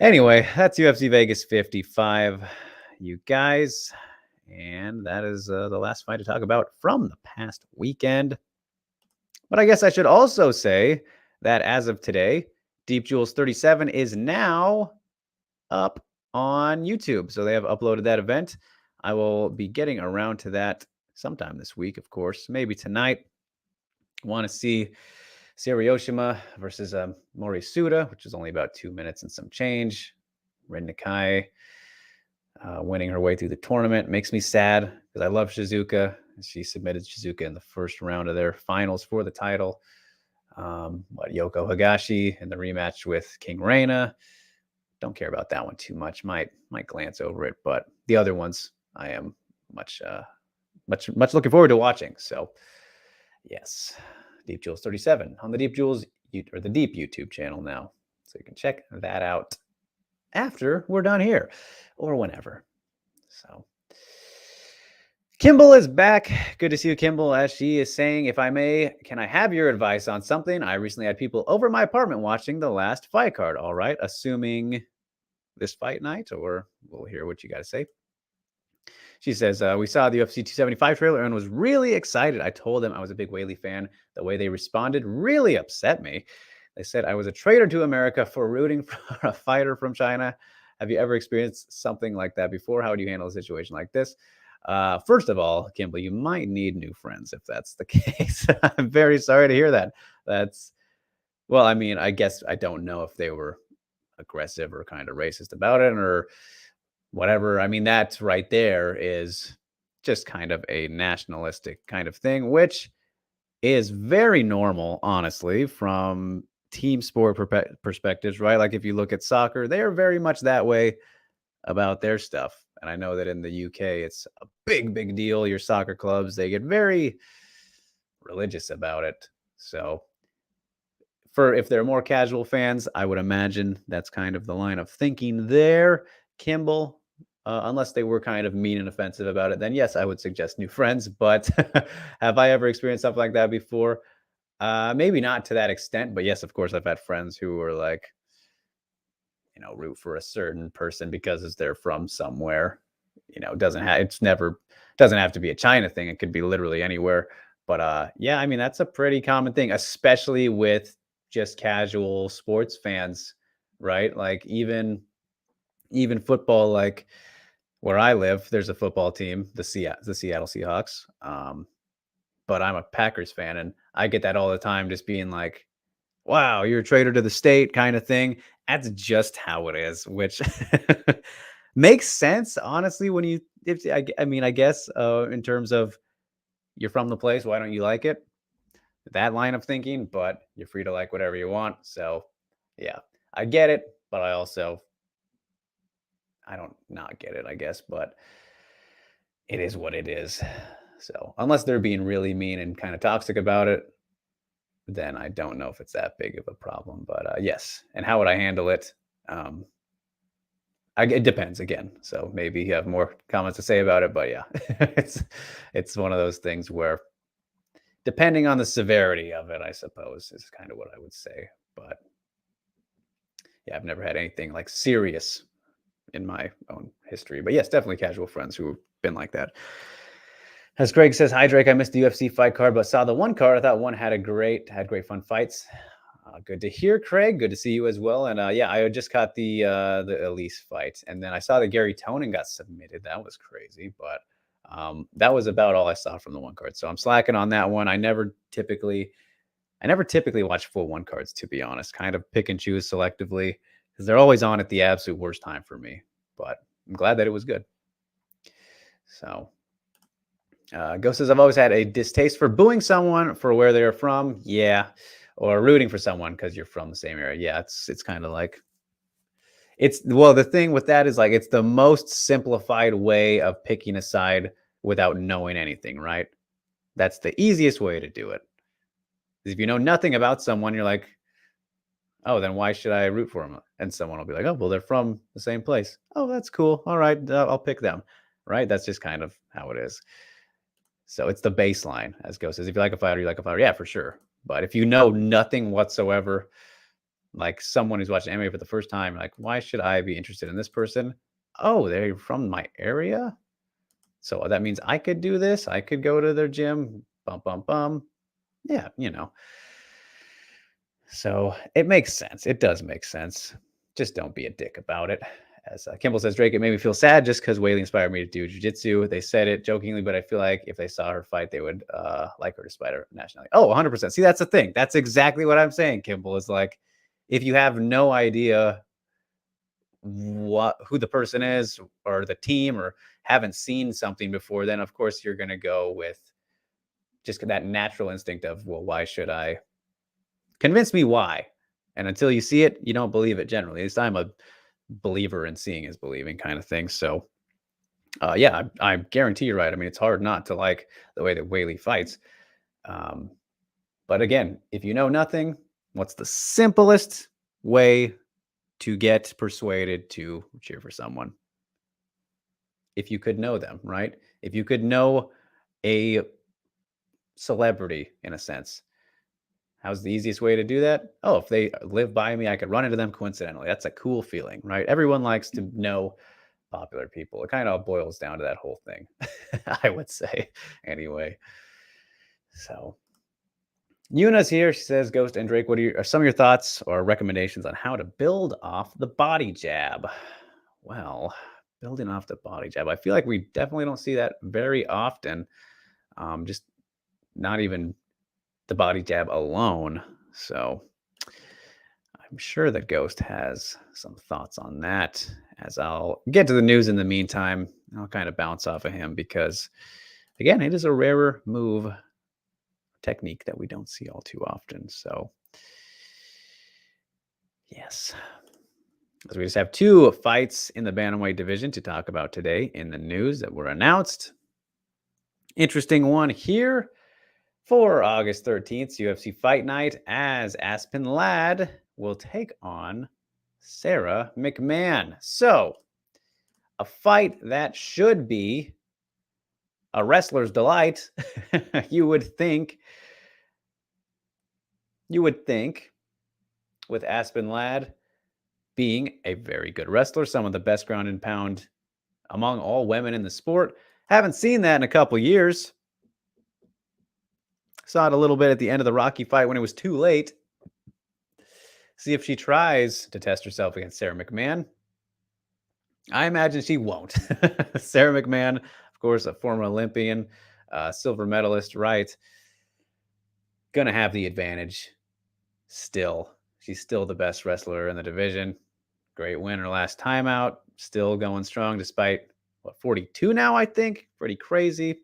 Anyway, that's UFC Vegas 55, you guys. And that is the last fight to talk about from the past weekend. But I guess I should also say that as of today, Deep Jewels 37 is now up on YouTube. So they have uploaded that event. I will be getting around to that sometime this week, of course, maybe tonight. Want to see Serioshima versus Mori Suda, which is only about 2 minutes and some change. Rin Nakai winning her way through the tournament makes me sad, because I love Shizuka. She submitted Shizuka in the first round of their finals for the title. Yoko Higashi in the rematch with King Reina. Don't care about that one too much. Might glance over it, but the other ones I am much looking forward to watching. So yes, Deep Jewels 37 on the Deep Jewels or the Deep YouTube channel now, so you can check that out after we're done here or whenever. So Kimball is back. Good to see you, Kimball. As she is saying, if I may, can I have your advice on something? I recently had people over my apartment watching the last fight card. All right, assuming this fight night, or we'll hear what you got to say. She says, we saw the UFC 275 trailer and was really excited. I told them I was a big Weili fan. The way they responded really upset me. They said I was a traitor to America for rooting for a fighter from China. Have you ever experienced something like that before? How would you handle a situation like this? First of all, Kimball, you might need new friends if that's the case. I'm very sorry to hear that. Well, I mean, I guess I don't know if they were aggressive or kind of racist about it or whatever. I mean, that right there is just kind of a nationalistic kind of thing, which is very normal, honestly, from team sport perspectives, right? Like if you look at soccer, they are very much that way about their stuff. And I know that in the UK, it's a big deal. Your soccer clubs, they get very religious about it. So if they're more casual fans, I would imagine that's kind of the line of thinking there. Kimball, unless they were kind of mean and offensive about it, then yes, I would suggest new friends. But have I ever experienced something like that before? Maybe not to that extent, but yes, of course, I've had friends who were like, root for a certain person because they're from somewhere. It doesn't have to be a China thing. It could be literally anywhere. But yeah, I mean, that's a pretty common thing, especially with just casual sports fans, right? Like even football, like where I live, there's a football team, the Seattle Seahawks. But I'm a Packers fan, and I get that all the time, just being like, wow, you're a traitor to the state kind of thing. That's just how it is, which makes sense, honestly, I guess in terms of you're from the place, why don't you like it? That line of thinking, but you're free to like whatever you want. So yeah, I get it, but I don't not get it, I guess, but it is what it is. So unless they're being really mean and kind of toxic about it, then I don't know if it's that big of a problem. But yes. And how would I handle it? It depends again. So maybe you have more comments to say about it, but yeah, it's one of those things where depending on the severity of it, I suppose is kind of what I would say. But yeah, I've never had anything like serious in my own history. But yes, definitely casual friends who've been like that. As Greg says, hi Drake, I missed the UFC fight card, but saw the one card. I thought one had great fun fights. Good to hear, Craig. Good to see you as well. And yeah, I just caught the Elise fight, and then I saw that Gary Tonin got submitted. That was crazy, but that was about all I saw from the one card. So I'm slacking on that one. I never typically watch full one cards, to be honest. Kind of pick and choose selectively because they're always on at the absolute worst time for me. But I'm glad that it was good. So. Ghost says, I've always had a distaste for booing someone for where they're from. Yeah. Or rooting for someone because you're from the same area. Yeah. It's kind of like, the thing with that is like, it's the most simplified way of picking a side without knowing anything, right? That's the easiest way to do it. If you know nothing about someone, you're like, oh, then why should I root for them? And someone will be like, oh, well, they're from the same place. Oh, that's cool. All right. I'll pick them. Right. That's just kind of how it is. So it's the baseline, as Ghost says. If you like a fighter, you like a fighter. Yeah, for sure. But if you know nothing whatsoever, like someone who's watching MMA for the first time, like, why should I be interested in this person? Oh, they're from my area? So that means I could do this. I could go to their gym. Bum, bum, bum. Yeah, So it makes sense. It does make sense. Just don't be a dick about it. As Kimball says, Drake, it made me feel sad just because Weili inspired me to do jiu-jitsu. They said it jokingly, but I feel like if they saw her fight, they would like her despite her nationality. Oh, 100%. See, that's the thing. That's exactly what I'm saying, Kimball, is like, if you have no idea who the person is or the team, or haven't seen something before, then of course you're going to go with just that natural instinct of, well, why should I? Convince me why. And until you see it, you don't believe it generally. At least I'm a believer in seeing is believing kind of thing. So yeah, I guarantee you're right. I mean, it's hard not to like the way that Whaley fights. But again, if you know nothing, what's the simplest way to get persuaded to cheer for someone? If you could know them, right? If you could know a celebrity in a sense, how's the easiest way to do that? Oh, if they live by me, I could run into them coincidentally. That's a cool feeling, right? Everyone likes to know popular people. It kind of boils down to that whole thing, I would say, anyway. So Yuna's here. She says, Ghost and Drake, what are some of your thoughts or recommendations on how to build off the body jab? Well, building off the body jab, I feel like we definitely don't see that very often. Just not even the body jab alone. So I'm sure that Ghost has some thoughts on that. As I'll get to the news in the meantime, I'll kind of bounce off of him because, again, it is a rarer move technique that we don't see all too often. So, yes. So we just have 2 fights in the bantamweight division to talk about today in the news that were announced. Interesting one here for August 13th, UFC Fight Night, as Aspen Ladd will take on Sarah McMahon. So, a fight that should be a wrestler's delight, you would think, with Aspen Ladd being a very good wrestler, some of the best ground and pound among all women in the sport. Haven't seen that in a couple years. Saw it a little bit at the end of the Rocky fight when it was too late. See if she tries to test herself against Sarah McMahon. I imagine she won't. Sarah McMahon, of course, a former Olympian, silver medalist, right? Gonna have the advantage still. She's still the best wrestler in the division. Great win her last time out. Still going strong despite, 42 now, I think? Pretty crazy.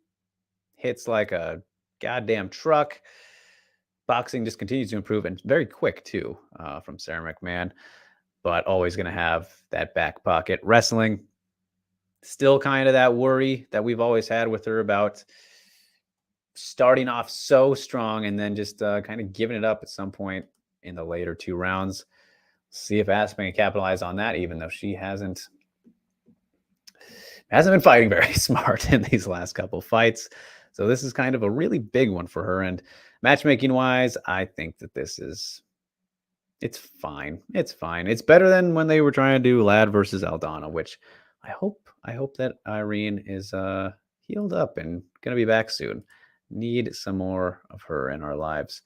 Hits like a goddamn truck. Boxing just continues to improve, and very quick, too, from Sarah McMahon. But always going to have that back pocket. Wrestling, still kind of that worry that we've always had with her about starting off so strong and then just kind of giving it up at some point in the later 2 rounds. See if Aspen can capitalize on that, even though she hasn't been fighting very smart in these last couple fights. So this is kind of a really big one for her. And matchmaking wise, I think that it's fine. It's fine. It's better than when they were trying to do Ladd versus Aldana, which I hope that Irene is healed up and going to be back soon. Need some more of her in our lives.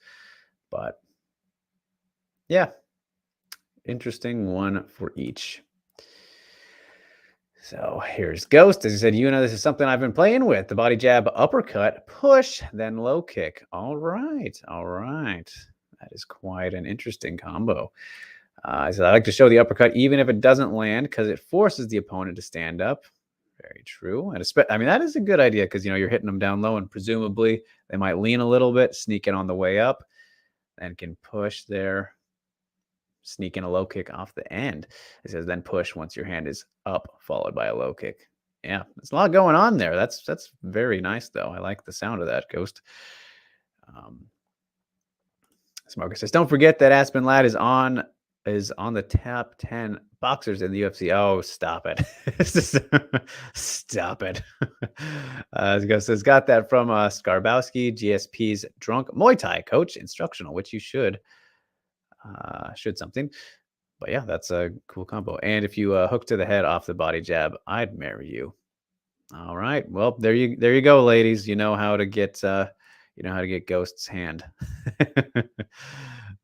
But yeah, interesting one for each. So here's Ghost. As you said, this is something I've been playing with. The body jab, uppercut, push, then low kick. All right. That is quite an interesting combo. I said I like to show the uppercut even if it doesn't land because it forces the opponent to stand up. Very true. And that is a good idea because, you're hitting them down low and presumably they might lean a little bit, sneak in on the way up, and can push there. Sneak in a low kick off the end. It says then push once your hand is up, followed by a low kick. Yeah, there's a lot going on there. That's very nice, though. I like the sound of that, Ghost. Smoker says, don't forget that Aspen Ladd is on the top 10 boxers in the UFC. Oh, stop it. Stop it. Ghost says, got that from Skarbowski, GSP's drunk Muay Thai coach instructional, which you should something. But yeah, that's a cool combo. And if you hook to the head off the body jab, I'd marry you. All right. Well, there you go, ladies. You know how to get Ghost's hand.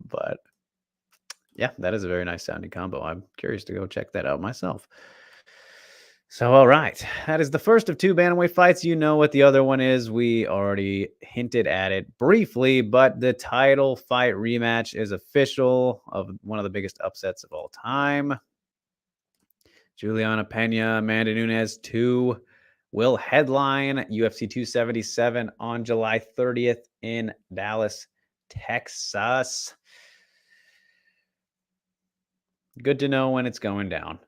But yeah, that is a very nice sounding combo. I'm curious to go check that out myself. So, all right. That is the first of 2 bantamweight fights. You know what the other one is. We already hinted at it briefly, but the title fight rematch is official of one of the biggest upsets of all time. Juliana Pena, Amanda Nunes 2 will headline UFC 277 on July 30th in Dallas, Texas. Good to know when it's going down.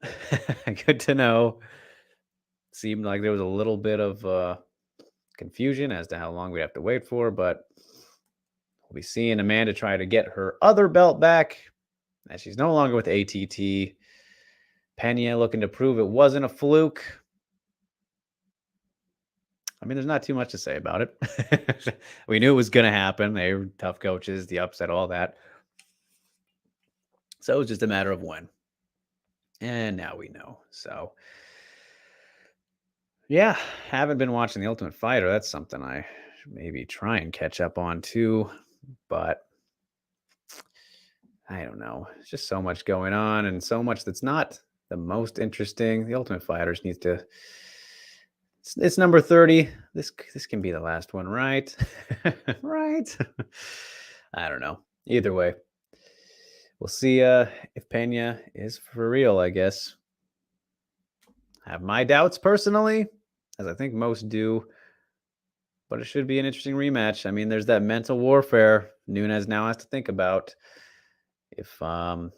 Good to know. Seemed like there was a little bit of confusion as to how long we have to wait for, but we'll be seeing Amanda try to get her other belt back as she's no longer with ATT. Pena looking to prove it wasn't a fluke. I mean, there's not too much to say about it. We knew it was going to happen. They were tough coaches, the upset, all that. So it was just a matter of when. And now we know. So, yeah, haven't been watching The Ultimate Fighter. That's something I should maybe try and catch up on too. But I don't know. It's just so much going on and so much that's not the most interesting. The Ultimate Fighters needs to... It's number 30. This can be the last one, right? Right? I don't know. Either way, we'll see if Pena is for real, I guess. I have my doubts personally, as I think most do. But it should be an interesting rematch. I mean, there's that mental warfare Nunes now has to think about. If, she'll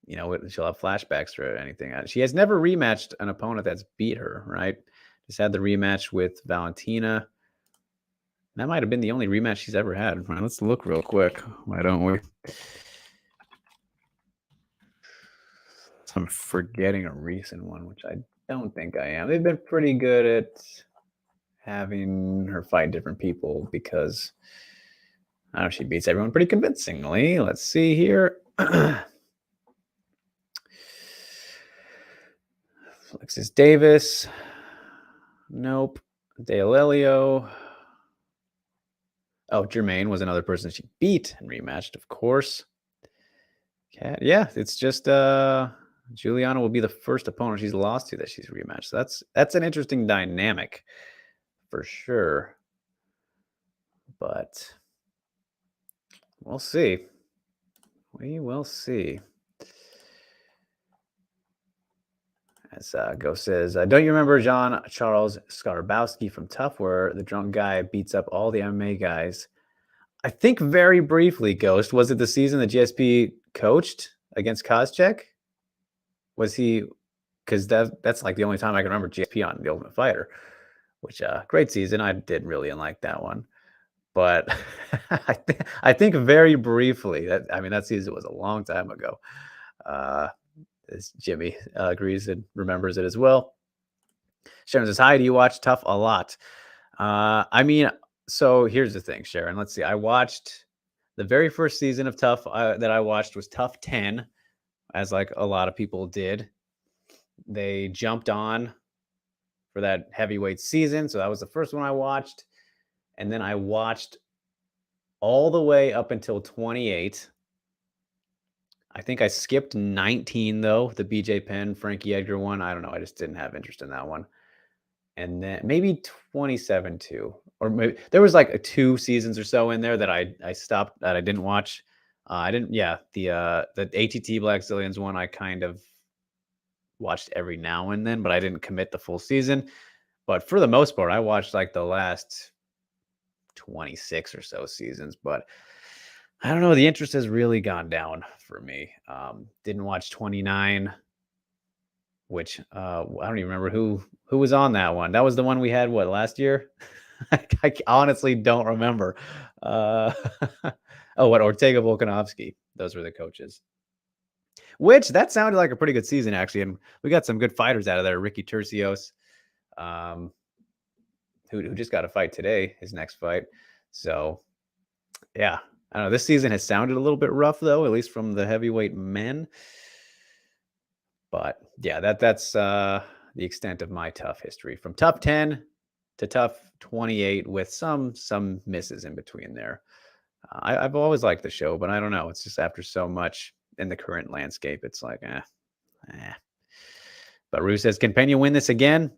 have flashbacks or anything. She has never rematched an opponent that's beat her, right? Just had the rematch with Valentina. That might have been the only rematch she's ever had. Right, let's look real quick. Why don't we? I'm forgetting a recent one, which I don't think I am. They've been pretty good at having her fight different people because I don't know, she beats everyone pretty convincingly. Let's see here. Alexis Davis. Nope. Dale Elio. Oh, Jermaine was another person she beat and rematched, of course. Yeah, it's just Juliana will be the first opponent she's lost to that she's rematched. So that's an interesting dynamic for sure. But we'll see. We will see. As Go says, don't you remember John Charles Skarbowski from Tough, where the drunk guy beats up all the MMA guys? I think very briefly, Ghost. Was it the season that GSP coached against Koscheck? Was he? Because that's like the only time I can remember GSP on The Ultimate Fighter, which great season. I did really like that one. But I think very briefly, that season was a long time ago. As Jimmy agrees and remembers it as well. Sharon says, hi, do you watch Tough a lot? So here's the thing, Sharon. Let's see. I watched the very first season of Tough that I watched was Tough 10, as like a lot of people did. They jumped on for that heavyweight season. So that was the first one I watched. And then I watched all the way up until 28. I think I skipped 19, though, the BJ Penn, Frankie Edgar one. I don't know. I just didn't have interest in that one. And then maybe 27, too. Or maybe there was like 2 seasons or so in there that I stopped, that I didn't watch. The ATT Black Zillions one, I kind of watched every now and then, but I didn't commit the full season. But for the most part, I watched like the last 26 or so seasons. But I don't know. The interest has really gone down for me. Didn't watch 29, which I don't even remember who was on that one. That was the one we had, last year? I honestly don't remember. Ortega Volkanovski. Those were the coaches. Which, that sounded like a pretty good season, actually. And we got some good fighters out of there. Ricky Tercios, who just got a fight today, his next fight. So, yeah. I don't know. This season has sounded a little bit rough, though, at least from the heavyweight men. But yeah, that's the extent of my Tough history, from Tough 10 to Tough 28, with some misses in between there. I've always liked the show, but I don't know. It's just after so much in the current landscape, it's like, But Rue says, can Pena win this again?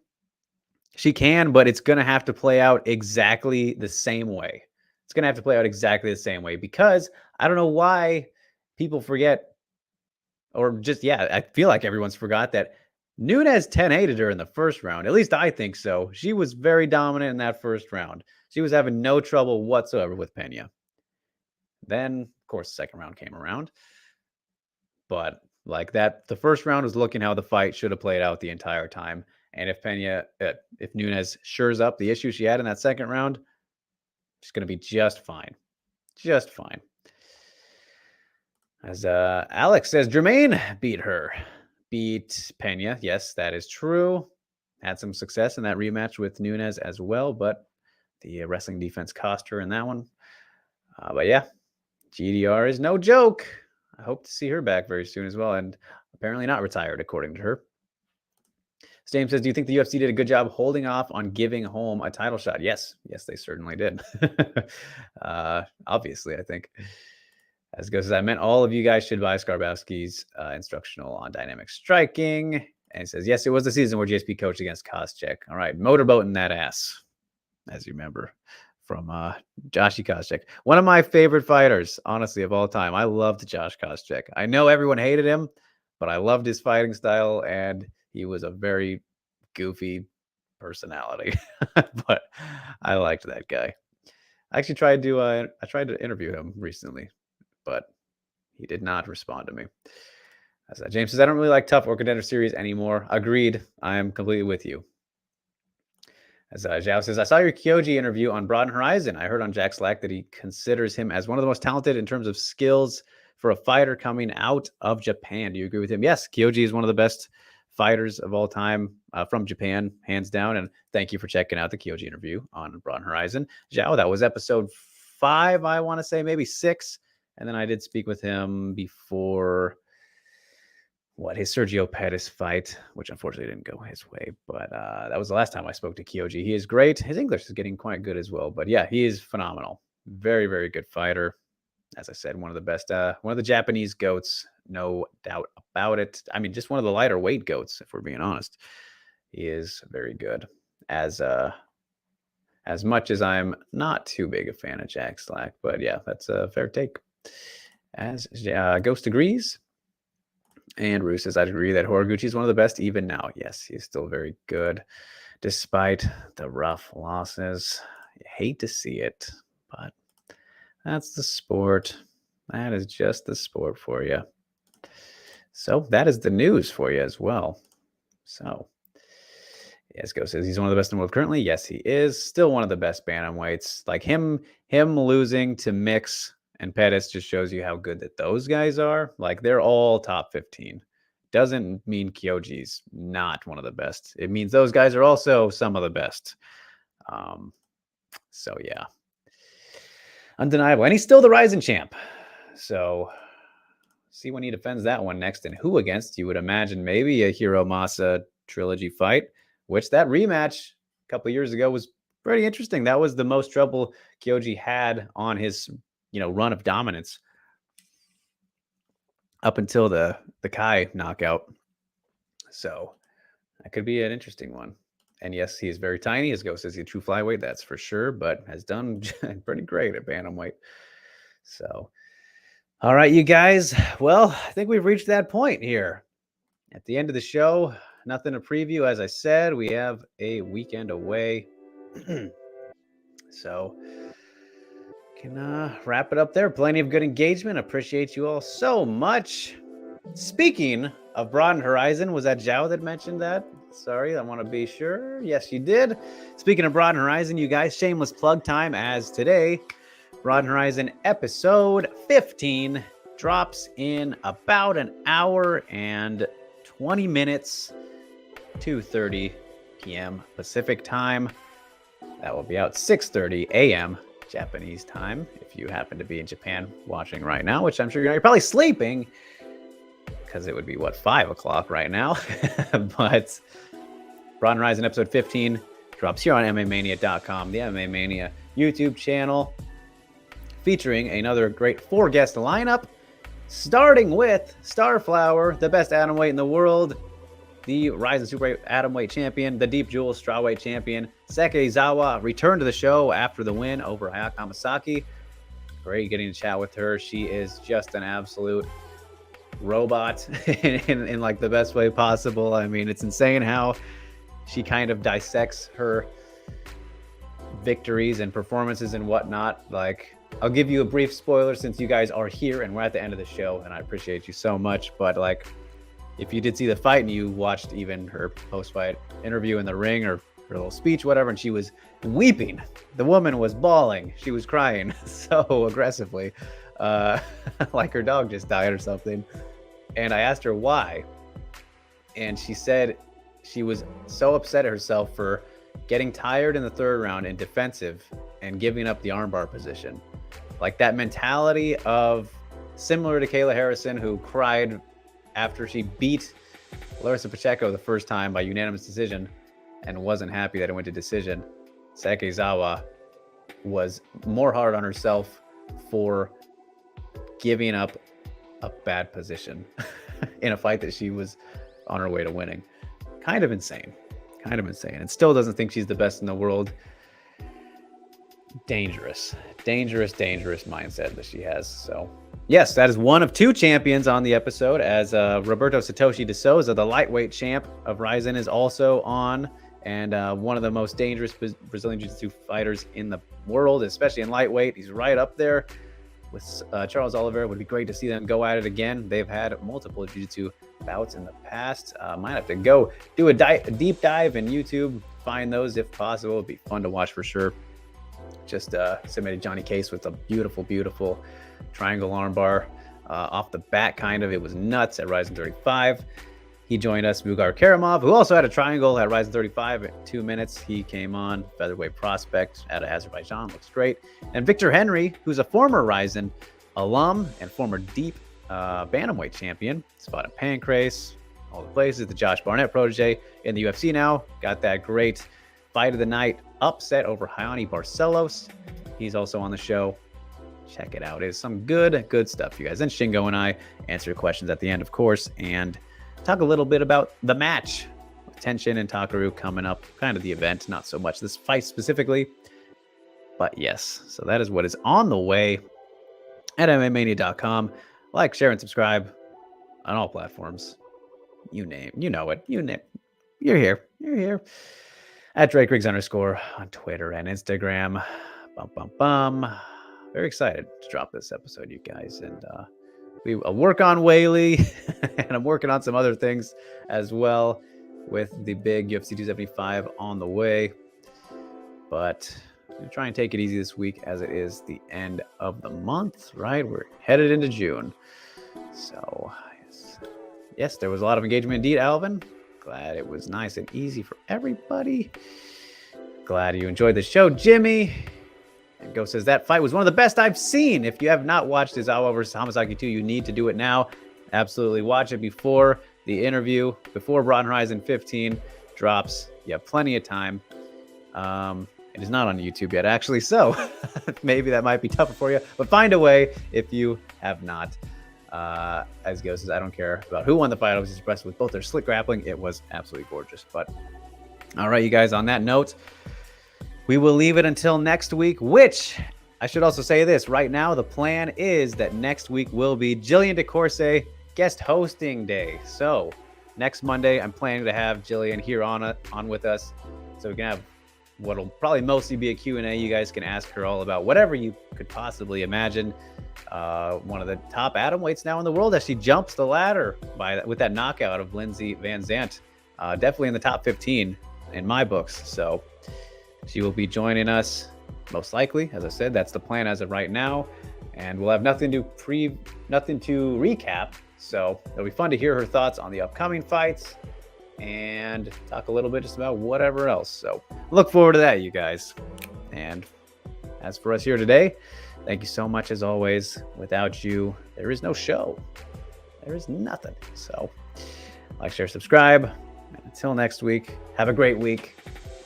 She can, but it's going to have to play out exactly the same way. It's going to have to play out exactly the same way, because I don't know why people forget, or just, I feel like everyone's forgot that Nunes 10-8'd her in the first round. At least I think so. She was very dominant in that first round. She was having no trouble whatsoever with Pena. Then, of course, the second round came around. But like that, the first round was looking how the fight should have played out the entire time. And if Nunes shores up the issue she had in that second round, she's going to be just fine. Just fine. As Alex says, Jermaine beat Pena. Yes, that is true. Had some success in that rematch with Nunes as well, but the wrestling defense cost her in that one. But yeah, GDR is no joke. I hope to see her back very soon as well, and apparently not retired, according to her. Stame says, do you think the UFC did a good job holding off on giving Holm a title shot? Yes, they certainly did. Obviously, I think. As goes, I meant all of you guys should buy Skarbowski's instructional on dynamic striking. And he says, yes, it was the season where GSP coached against Koscheck. All right, motorboating that ass, as you remember, from Joshi Koscheck. One of my favorite fighters, honestly, of all time. I loved Josh Koscheck. I know everyone hated him, but I loved his fighting style, and he was a very goofy personality. But I liked that guy. I actually tried to interview him recently, but he did not respond to me. As James says, I don't really like tough or contender series anymore. Agreed. I am completely with you. As Zhao says, I saw your Kyoji interview on Broaden Horizon. I heard on Jack Slack that he considers him as one of the most talented in terms of skills for a fighter coming out of Japan. Do you agree with him? Yes, Kyoji is one of the best fighters of all time from Japan, hands down. And thank you for checking out the Kyoji interview on Broaden Horizon. Zhao, that was episode 5, I want to say, maybe 6. And then I did speak with him before his Sergio Pettis fight, which unfortunately didn't go his way. But that was the last time I spoke to Kyoji. He is great. His English is getting quite good as well. But yeah, he is phenomenal. Very, very good fighter. As I said, one of the best, one of the Japanese GOATs, no doubt about it. I mean, just one of the lighter weight GOATs, if we're being honest. He is very good. As much as I'm not too big a fan of Jack Slack. But yeah, that's a fair take. As Ghost agrees. And Rue says, I'd agree that Horiguchi is one of the best even now. Yes, he's still very good, despite the rough losses. You hate to see it, but that's the sport. That is just the sport for you. So that is the news for you as well. So, yes, Go says he's one of the best in the world currently. Yes, he is. Still one of the best bantamweights. Like him losing to Mix and Pettis just shows you how good that those guys are. Like, they're all top 15. Doesn't mean Kyoji's not one of the best. It means those guys are also some of the best. So, yeah. Undeniable. And he's still the Rising champ. So, see when he defends that one next. And who against? You would imagine maybe a Hiro Masa trilogy fight, which that rematch a couple of years ago was pretty interesting. That was the most trouble Kyoji had on his run of dominance up until the Kai knockout. So that could be an interesting one. And yes, he is very tiny. His Ghost is a true flyweight, that's for sure, but has done pretty great at bantamweight. So, all right, you guys. Well, I think we've reached that point here at the end of the show. Nothing to preview. As I said, we have a weekend away. So can wrap it up there. Plenty of good engagement. Appreciate you all so much. Speaking of Broaden Horizon, was that Zhao that mentioned that? Sorry, I want to be sure. Yes, you did. Speaking of Broaden Horizon, you guys, shameless plug time as today. Broaden Horizon episode 15 drops in about an hour and 20 minutes, 2:30 p.m. Pacific time. That will be out 6:30 a.m. Japanese time, if you happen to be in Japan watching right now, which I'm sure you're probably sleeping because it would be 5 o'clock right now. But Broaden Horizon episode 15 drops here on MMAmania.com, the MMA Mania YouTube channel, featuring another great 4-guest lineup, starting with Starflower, the best atomweight in the world, the Rising Super Atomweight champion, the Deep Jewel Strawweight champion, Sekizawa, returned to the show after the win over Hayaka Hamasaki. Great getting to chat with her. She is just an absolute robot in like the best way possible. I mean, it's insane how she kind of dissects her victories and performances and whatnot. Like, I'll give you a brief spoiler since you guys are here and we're at the end of the show, and I appreciate you so much. But like, if you did see the fight and you watched even her post-fight interview in the ring or her little speech, whatever, and she was weeping. The woman was bawling. She was crying so aggressively, like her dog just died or something. And I asked her why, and she said she was so upset at herself for getting tired in the third round and defensive and giving up the armbar position. Like that mentality of similar to Kayla Harrison, who cried after she beat Larissa Pacheco the first time by unanimous decision and wasn't happy that it went to decision. Sakezawa was more hard on herself for giving up a bad position in a fight that she was on her way to winning. Kind of insane. And still doesn't think she's the best in the world. Dangerous mindset that she has. So yes, that is one of two champions on the episode, as Roberto Satoshi de Souza, the lightweight champ of Ryzen, is also on, and one of the most dangerous Brazilian Jiu-Jitsu fighters in the world, especially in lightweight. He's right up there with Charles Oliveira. It would be great to see them go at it again. They've had multiple Jiu-Jitsu bouts in the past. Might have to go do a deep dive in YouTube, find those if possible. It'd be fun to watch for sure. Just submitted Johnny Case with a beautiful triangle armbar off the bat, kind of. It was nuts at Ryzen 35. He joined us, Mugar Karamov, who also had a triangle at Ryzen 35 at 2 minutes. He came on, featherweight prospect out of Azerbaijan, looks great. And Victor Henry, who's a former Ryzen alum and former deep bantamweight champion. He's fought in Pancrase, all the places. The Josh Barnett protege in the UFC now. Got that great fight of the night upset over Hayani Barcelos. He's also on the show. Check it out. It's some good stuff, you guys. And Shingo and I answer your questions at the end, of course, and talk a little bit about the match with Tenshin and Takaru coming up, kind of the event, not so much this fight specifically. But yes, so that is what is on the way at MMAmania.com. Like, share, and subscribe on all platforms. You know it. You're here. At Drake Riggs _ on Twitter and Instagram. Very excited to drop this episode, you guys. And I'll work on Whaley, and I'm working on some other things as well with the big UFC 275 on the way. But I'm going to try and take it easy this week, as it is the end of the month, right? We're headed into June. So, yes, there was a lot of engagement indeed, Alvin. Glad it was nice and easy for everybody. Glad you enjoyed the show, Jimmy. And Go says, that fight was one of the best I've seen. If you have not watched Izawa versus Hamasaki 2, you need to do it now. Absolutely watch it before the interview, before Broughton Horizon 15 drops. You have plenty of time. It is not on YouTube yet, actually, so maybe that might be tougher for you. But find a way if you have not. As Go says, I don't care about who won the fight. I was just impressed with both their slick grappling. It was absolutely gorgeous. But all right, you guys, on that note, we will leave it until next week, which I should also say this. Right now, the plan is that next week will be Jillian DeCourse guest hosting day. So next Monday, I'm planning to have Jillian here on with us. So we can have what'll probably mostly be a Q&A. You guys can ask her all about whatever you could possibly imagine. One of the top atomweights now in the world as she jumps the ladder with that knockout of Lindsey Van Zandt. Definitely in the top 15 in my books. So she will be joining us most likely. As I said, that's the plan as of right now. And we'll have nothing to recap. So it'll be fun to hear her thoughts on the upcoming fights and talk a little bit just about whatever else. So look forward to that, you guys. And as for us here today, thank you so much as always. Without you, there is no show. There is nothing. So like, share, subscribe. And until next week, have a great week.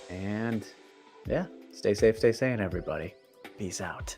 And yeah, stay safe, stay sane, everybody. Peace out.